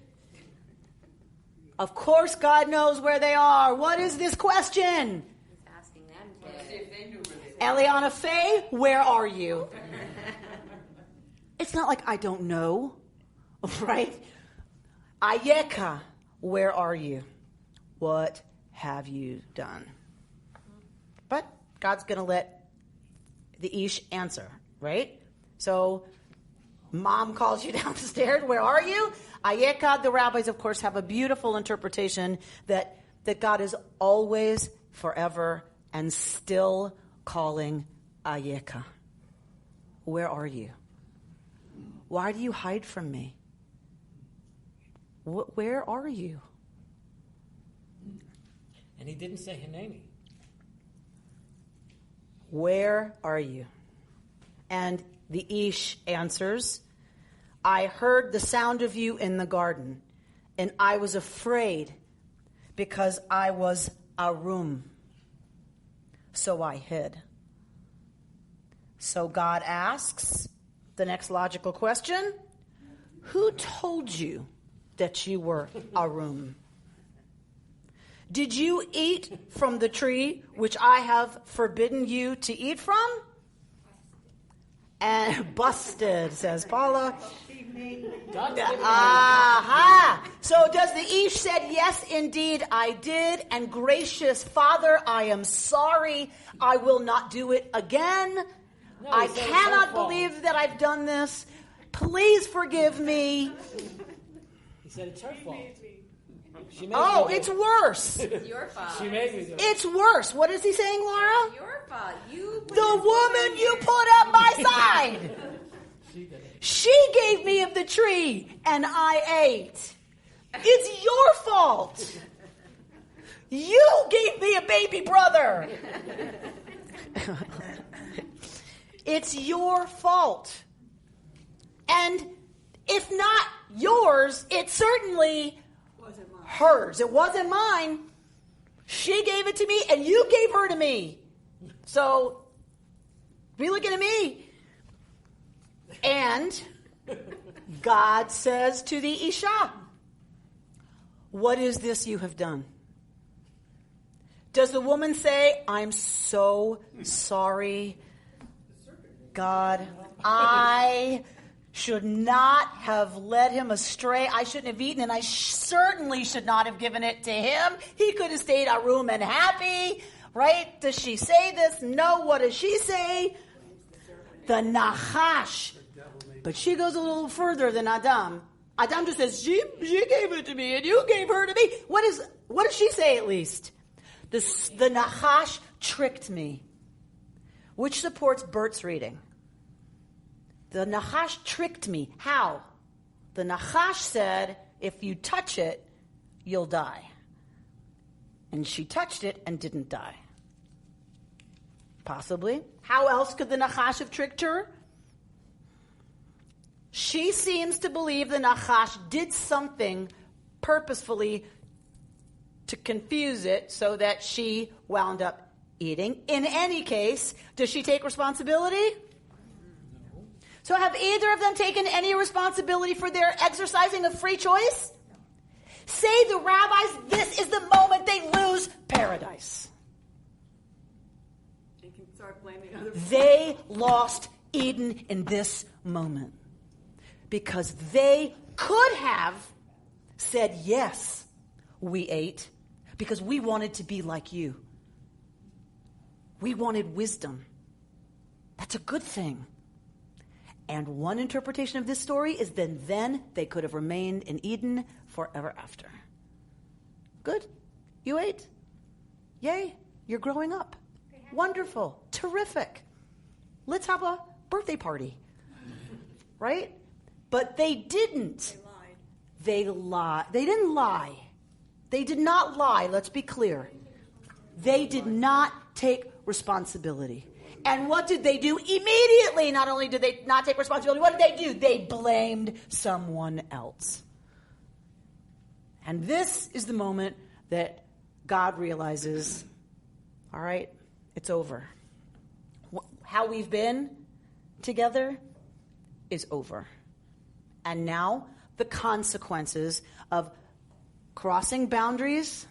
Of course God knows where they are. What is this question? He's asking them Let's see if they knew where they Eliana Faye, where are you? It's not like I don't know, right? Ayeka, where are you? What have you done? But God's going to let the Ish answer, right? So mom calls you downstairs. Where are you? Ayeka, the rabbis, of course, have a beautiful interpretation that God is always, forever, and still calling Ayeka. Where are you? Why do you hide from me? Where are you? And he didn't say Hineni. Where are you? And the Ish answers, I heard the sound of you in the garden, and I was afraid because I was arum. So I hid. So God asks the next logical question, who told you that you were arum? Did you eat from the tree which I have forbidden you to eat from? And busted, says Paula. Aha! So does the Ish said, yes, indeed, I did. And gracious Father, I am sorry. I will not do it again. No, I cannot believe that I've done this. Please forgive me. He said it's her fault. It's worse. It's your fault. She made me do it. It's worse. What is he saying, Laura? Your fault. You. The woman you put at my side. She gave me of the tree, and I ate. It's your fault. You gave me a baby brother. It's your fault. And if not yours, it certainly hers. It wasn't mine. She gave it to me, and you gave her to me. So, be looking at me. And God says to the Isha, what is this you have done? Does the woman say, I'm so sorry, God, I should not have led him astray. I shouldn't have eaten, and I certainly should not have given it to him. He could have stayed our room and happy, right? Does she say this? No. What does she say? The Nachash. But she goes a little further than Adam. Adam just says, she gave it to me, and you gave her to me. What does she say at least? The Nachash tricked me. Which supports Bert's reading. The Nachash tricked me. How? The Nachash said, if you touch it, you'll die. And she touched it and didn't die. Possibly. How else could the Nachash have tricked her? She seems to believe the Nachash did something purposefully to confuse it so that she wound up eating. In any case, does she take responsibility? So have either of them taken any responsibility for their exercising of free choice? Say the rabbis, this is the moment they lose paradise. They can start blaming other people. They lost Eden in this moment. Because they could have said, yes, we ate, because we wanted to be like you. We wanted wisdom. That's a good thing. And one interpretation of this story is then they could have remained in Eden forever after. Good. You ate. Yay. You're growing up. Wonderful. Terrific. Let's have a birthday party. Right? But they didn't. They lied. They didn't lie. They did not lie. Let's be clear. They did not take responsibility. And what did they do immediately? Not only did they not take responsibility, what did they do? They blamed someone else. And this is the moment that God realizes, all right, it's over. How we've been together is over. And now the consequences of crossing boundaries,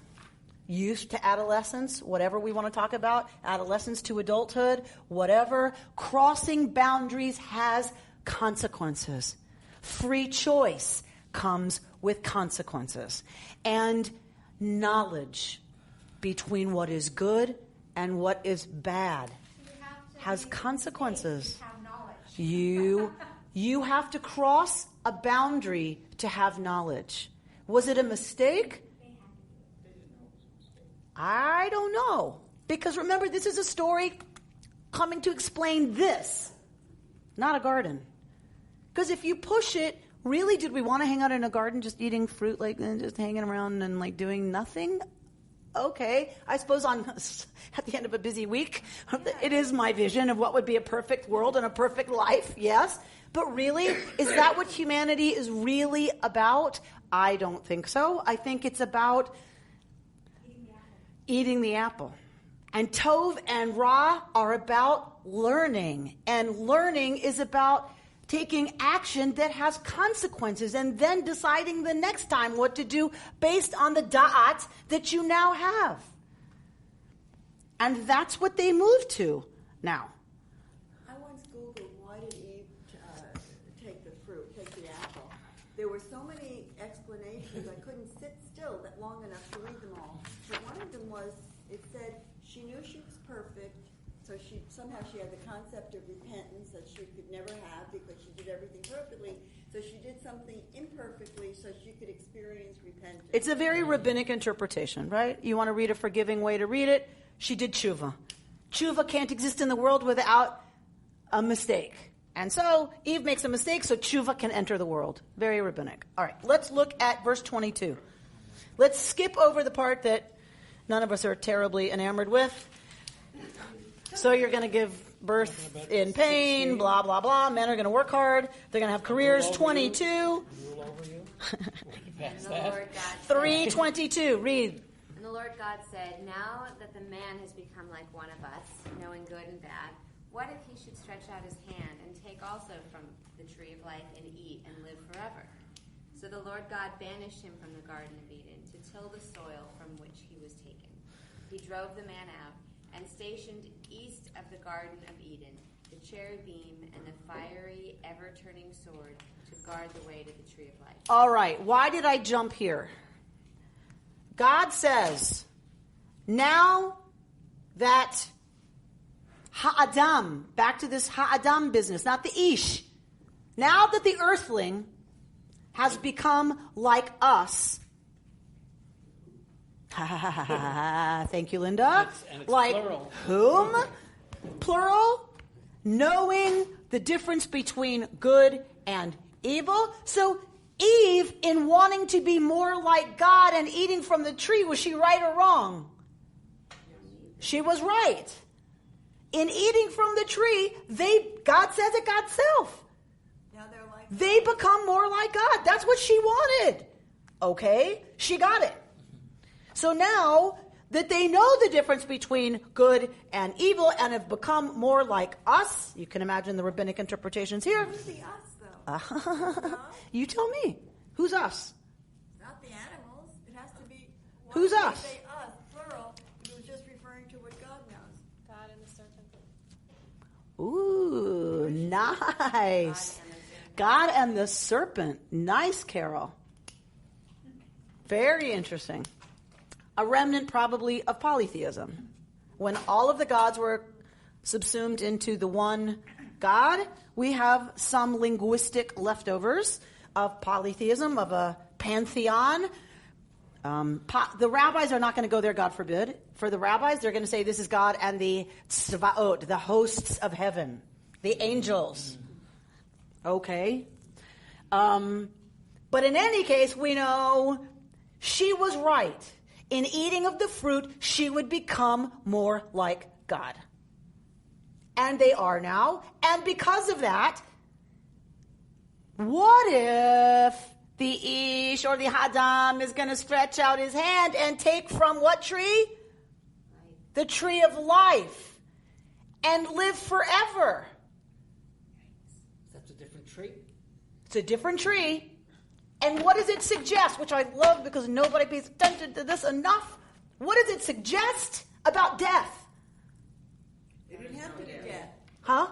youth to adolescence, whatever we want to talk about, adolescence to adulthood, whatever, crossing boundaries has consequences. Free choice comes with consequences. And knowledge between what is good and what is bad has consequences. You have to cross a boundary to have knowledge. Was it a mistake? I don't know. Because remember, this is a story coming to explain this, not a garden. Because if you push it, really, did we want to hang out in a garden just eating fruit and just hanging around and doing nothing? Okay, I suppose at the end of a busy week, it is my vision of what would be a perfect world and a perfect life, yes. But really, is that what humanity is really about? I don't think so. I think it's about eating the apple. And Tov and Ra are about learning. And learning is about taking action that has consequences and then deciding the next time what to do based on the da'at that you now have. And that's what they moved to now. I once Googled why did Eve take the apple. There were so many explanations I couldn't sit still that long enough to read them all. But one of them was, it said she knew she was perfect, so somehow she had the concept of repentance that she could never have because she did everything perfectly. So she did something imperfectly so she could experience repentance. It's a very rabbinic interpretation, right? You want to read a forgiving way to read it? She did tshuva. Tshuva can't exist in the world without a mistake. And so Eve makes a mistake, so tshuva can enter the world. Very rabbinic. All right, let's look at verse 22. Let's skip over the part that none of us are terribly enamored with. So you're going to give birth in pain, blah, blah, blah. Men are going to work hard. They're going to have careers. 22. Rule over you. 3:22. Read. And the Lord God said, now that the man has become like one of us, knowing good and bad, what if he should stretch out his hand and take also from the tree of life and eat and live forever? So the Lord God banished him from the Garden of Eden to till the soil from which he was taken. He drove the man out and stationed east of the Garden of Eden the cherubim and the fiery, ever-turning sword to guard the way to the tree of life. All right, why did I jump here? God says, now that Ha'adam, back to this Ha'adam business, not the Ish. Now that the earthling has become like us. Thank you, Linda. And it's like plural. Whom? Plural. Knowing the difference between good and evil. So Eve, in wanting to be more like God and eating from the tree, was she right or wrong? She was right. In eating from the tree, God says it God's self. Now they're like They become more like God. That's what she wanted. Okay, she got it. So now that they know the difference between good and evil and have become more like us, you can imagine the rabbinic interpretations here. Who's the us, though? You tell me. Who's us? Not the animals. It has to be. Who's why do us? they say us, plural. It was just referring to what God knows. God and the serpent. Ooh, nice. God and the serpent. Nice, Carol. Very interesting. A remnant probably of polytheism. When all of the gods were subsumed into the one God, we have some linguistic leftovers of polytheism, of a pantheon. The rabbis are not going to go there, God forbid. For the rabbis, they're going to say this is God and the tzvaot, the hosts of heaven, the angels. Okay. But in any case, we know she was right. In eating of the fruit, she would become more like God. And they are now. And because of that, what if the Ish or the Hadam is going to stretch out his hand and take from what tree? The tree of life. And live forever. That's a different tree. It's a different tree. And what does it suggest? Which I love because nobody pays attention to this enough. What does it suggest about death? It didn't have to be death. Huh?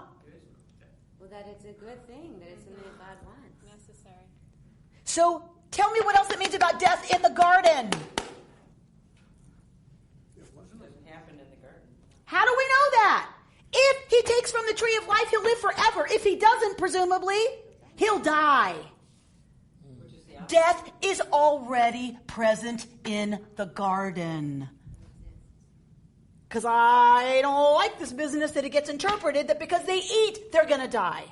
Well, that it's a good thing, that it's something that God wants. Necessary. So tell me what else it means about death in the garden. It doesn't happen in the garden. How do we know that? If he takes from the tree of life, he'll live forever. If he doesn't, presumably, he'll die. Death is already present in the garden. Because I don't like this business that it gets interpreted that because they eat, they're going to die.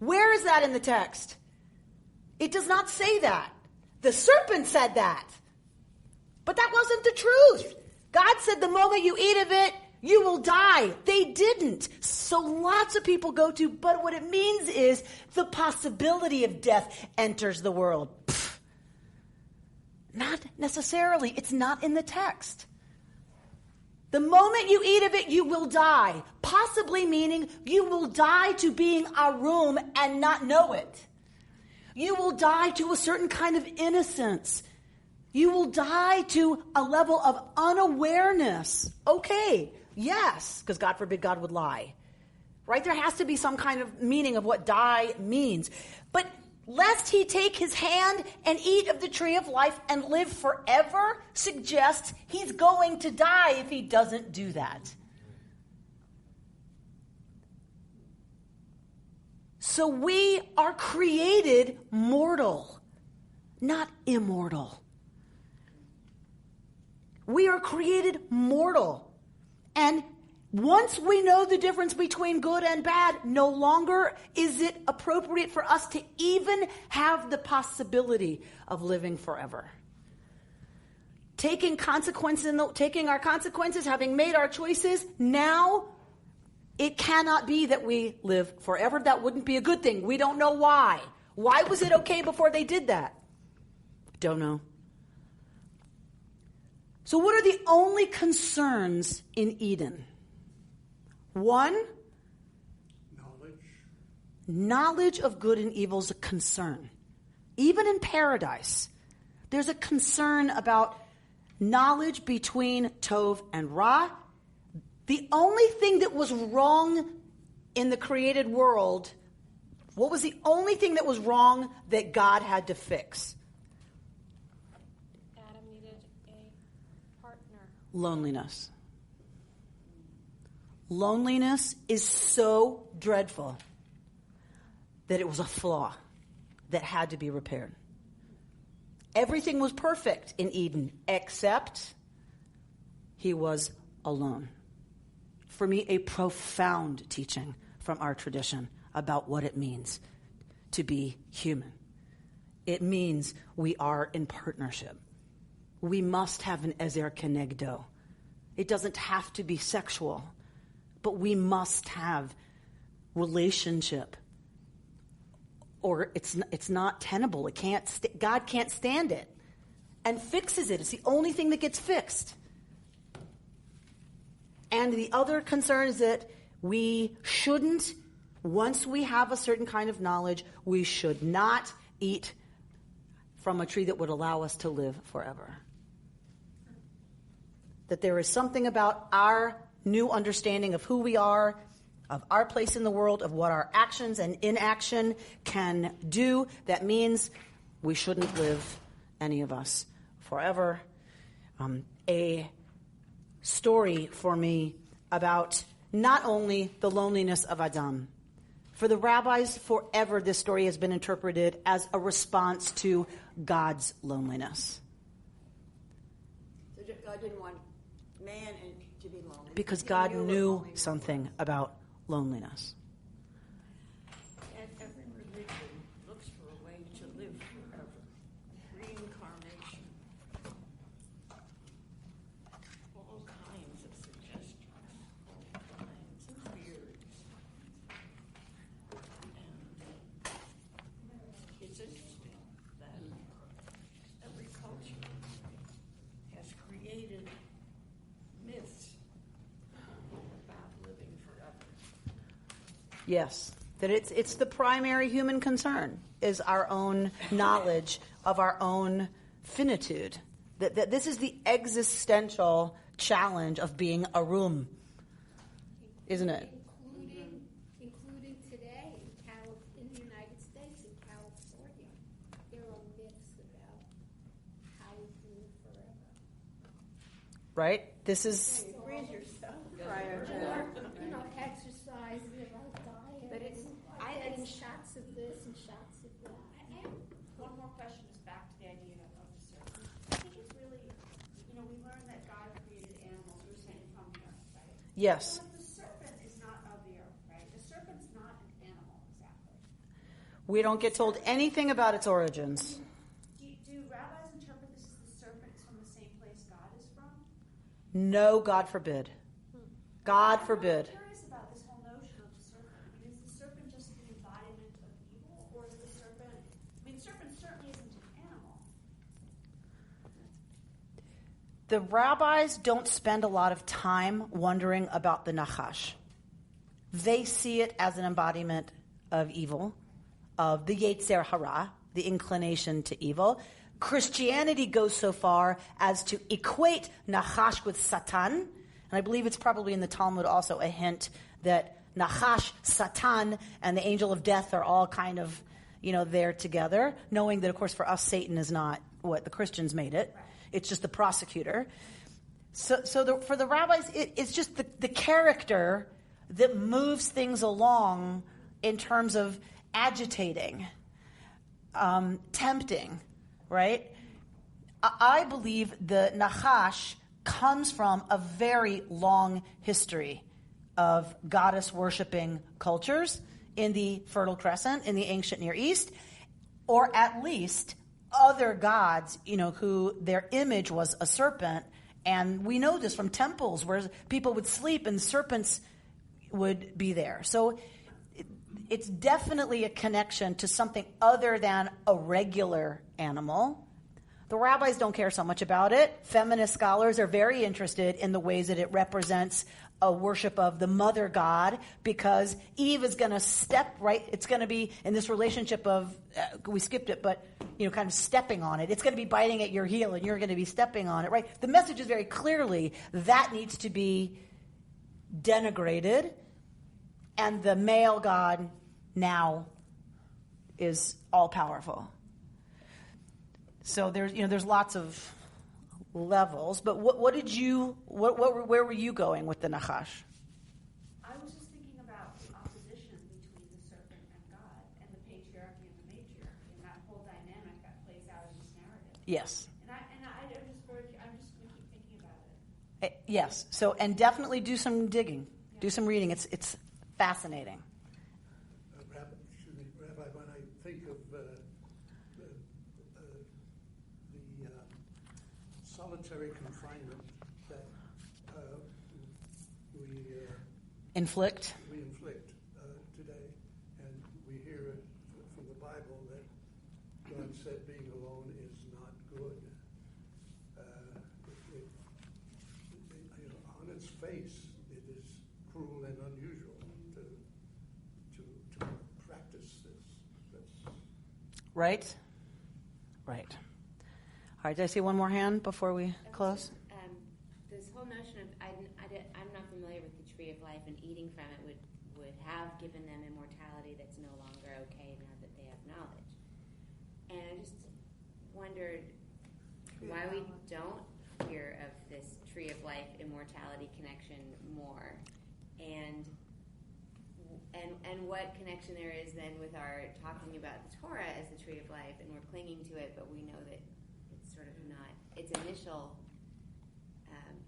Where is that in the text? It does not say that. The serpent said that. But that wasn't the truth. God said the moment you eat of it, you will die. They didn't. So lots of people go to, but what it means is the possibility of death enters the world. Pfft. Not necessarily. It's not in the text. The moment you eat of it, you will die. Possibly meaning you will die to being arum and not know it. You will die to a certain kind of innocence. You will die to a level of unawareness. Okay, yes, because God forbid God would lie. Right? There has to be some kind of meaning of what die means. But lest he take his hand and eat of the tree of life and live forever suggests he's going to die if he doesn't do that. So we are created mortal, not immortal. We are created mortal. And once we know the difference between good and bad, no longer is it appropriate for us to even have the possibility of living forever. Taking our consequences, having made our choices, now it cannot be that we live forever. That wouldn't be a good thing. We don't know why. Why was it okay before they did that? Don't know. So what are the only concerns in Eden? One, knowledge of good and evil is a concern. Even in paradise, there's a concern about knowledge between Tov and Ra. The only thing that was wrong in the created world, what was the only thing that was wrong that God had to fix? Adam needed a partner. Loneliness. Loneliness is so dreadful that it was a flaw that had to be repaired. Everything was perfect in Eden except he was alone. For me, a profound teaching from our tradition about what it means to be human. It means we are in partnership. We must have an ezer kenegdo. It doesn't have to be sexual. But we must have relationship, or it's not tenable. It can't. God can't stand it, and fixes it. It's the only thing that gets fixed. And the other concern is that we shouldn't. Once we have a certain kind of knowledge, we should not eat from a tree that would allow us to live forever. That there is something about our new understanding of who we are, of our place in the world, of what our actions and inaction can do. That means we shouldn't live, any of us, forever. A story for me about not only the loneliness of Adam. For the rabbis, forever this story has been interpreted as a response to God's loneliness. So God didn't want man to be lonely. Because He God knew knew what something about loneliness. And every religion looks for a way to live forever. Reincarnation. All kinds of suggestions. All kinds of theories. And it's interesting that every culture has created myths about living forever. Yes, that it's the primary human concern is our own knowledge of our own finitude. That this is the existential challenge of being a room, isn't it? Including today in the United States, in California, there are myths about how we can live forever. Right? This is Freeze yourself prior to Exercise, diet, But it's- getting shots of this and shots of that. I have one more question. Is back to the idea of the serpent. I think it's really, we learned that God created animals. We're saying from the earth, right? Yes. So the serpent is not of the earth, right? The serpent's not an animal, exactly. We don't get told anything about its origins. Do rabbis interpret this as the serpent is from the same place God is from? No, God forbid. God forbid. I'm curious about this whole notion of the serpent. Is the serpent just the embodiment of evil, or is the serpent? The serpent certainly isn't an animal. The rabbis don't spend a lot of time wondering about the Nachash. They see it as an embodiment of evil, of the Yetzer Hara, the inclination to evil. Christianity goes so far as to equate Nachash with Satan. And I believe it's probably in the Talmud also a hint that Nachash, Satan, and the angel of death are all kind of, there together, knowing that, of course, for us, Satan is not what the Christians made it. It's just the prosecutor. For the rabbis, it's just the character that moves things along in terms of agitating, tempting, right? I believe the Nachash comes from a very long history of goddess-worshipping cultures in the Fertile Crescent, in the ancient Near East, or at least other gods, who their image was a serpent. And we know this from temples where people would sleep and serpents would be there. So it's definitely a connection to something other than a regular animal. The rabbis don't care so much about it. Feminist scholars are very interested in the ways that it represents a worship of the mother god, because Eve is going to step right. It's going to be in this relationship of, we skipped it, but, kind of stepping on it. It's going to be biting at your heel and you're going to be stepping on it, right? The message is very clearly that needs to be denigrated, and the male god now is all powerful. So there's lots of levels, but where were you going with the Nachash? I was just thinking about the opposition between the serpent and God, and the patriarchy and the matriarchy, and that whole dynamic that plays out in this narrative. Yes. I'm just going to keep thinking about it. Yes. So, and definitely do some digging, do some reading. It's fascinating. Rabbi, when I think of the solitary confinement that we inflict today, and we hear it from the Bible that God said being alone is not good. On its face, it is cruel and unusual to practice this. Right. All right, did I see one more hand before we close? This whole notion of, I'm not familiar with the tree of life, and eating from it would have given them immortality that's no longer okay now that they have knowledge. And I just wondered why we don't hear of this tree of life immortality connection more And what connection there is then with our talking about the Torah as the tree of life, and we're clinging to it, but we know that it's sort of not, its initial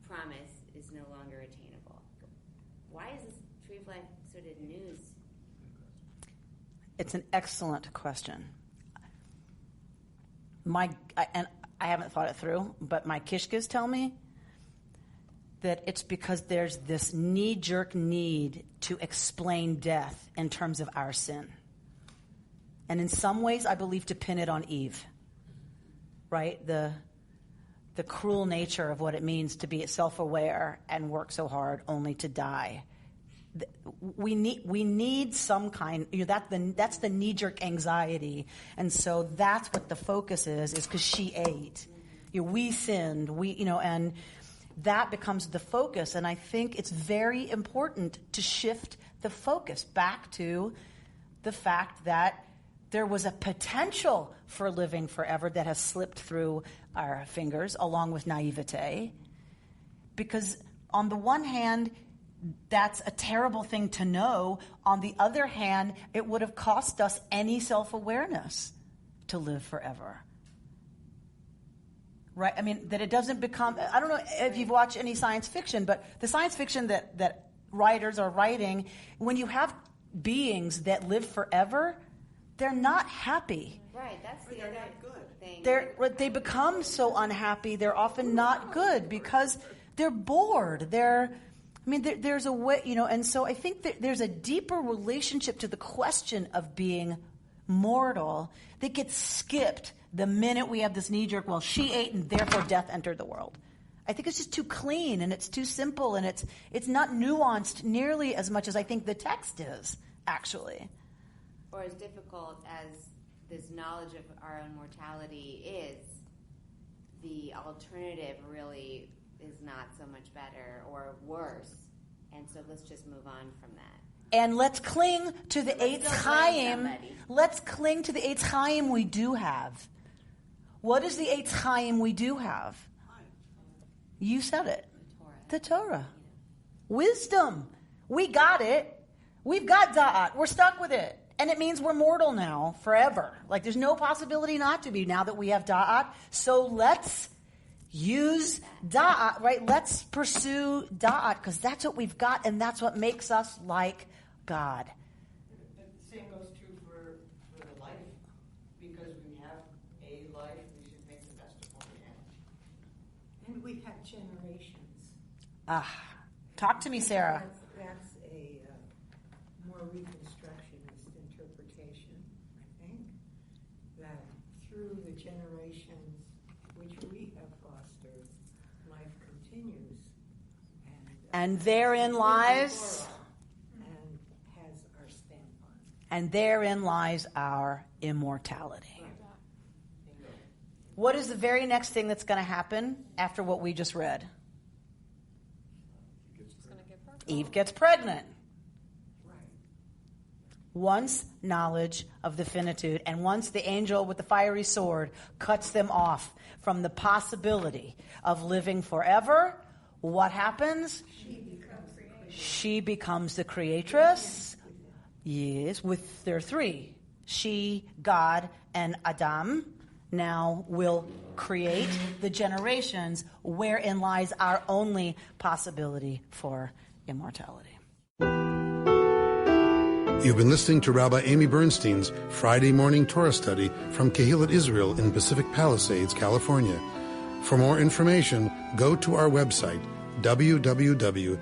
promise is no longer attainable. Why is this tree of life sort of news? It's an excellent question. And I haven't thought it through, but my kishkas tell me that it's because there's this knee-jerk need to explain death in terms of our sin. And in some ways, I believe to pin it on Eve, right? The cruel nature of what it means to be self-aware and work so hard only to die. We need some kind, that's the knee-jerk anxiety. And so that's what the focus is because she ate. We sinned, and that becomes the focus. And I think it's very important to shift the focus back to the fact that there was a potential for living forever that has slipped through our fingers along with naivete. Because on the one hand, that's a terrible thing to know. On the other hand, it would have cost us any self-awareness to live forever. Right? I mean, that it doesn't become, I don't know if you've watched any science fiction, but the science fiction that writers are writing, when you have beings that live forever, they're not happy. Right, that's the other thing. They become so unhappy, they're often not good because they're bored. There's a way, and so I think that there's a deeper relationship to the question of being mortal that gets skipped the minute we have this knee-jerk, well, she ate and therefore death entered the world. I think it's just too clean and it's too simple and it's not nuanced nearly as much as I think the text is, actually. Or as difficult as this knowledge of our own mortality is, the alternative really is not so much better or worse. And so let's just move on from that. And let's cling to the Eitz Chaim. Let's cling to the Eitz Chaim we do have. What is the Eitz Chaim we do have? You said it. The Torah. Wisdom. We got it. We've got Da'at. We're stuck with it. And it means we're mortal now forever. Like there's no possibility not to be now that we have Da'at. So let's use Da'at, right? Let's pursue Da'at because that's what we've got and that's what makes us like God. The same goes true for the life. Because we have a life, we should make the best of what we have. And we have generations. Talk to me, Sarah. That's a more reconstructionist interpretation, I think, that through the generations which we have fostered, life continues. And therein lies... and has our stamp on it. And therein lies our immortality. What is the very next thing that's going to happen after what we just read? Eve gets pregnant. Once knowledge of the finitude, and once the angel with the fiery sword cuts them off from the possibility of living forever, what happens? She becomes the creatress. Yes, with their three. She, God, and Adam now will create the generations wherein lies our only possibility for immortality. You've been listening to Rabbi Amy Bernstein's Friday morning Torah study from Kehillat Israel in Pacific Palisades, California. For more information, go to our website, www.ourki.org.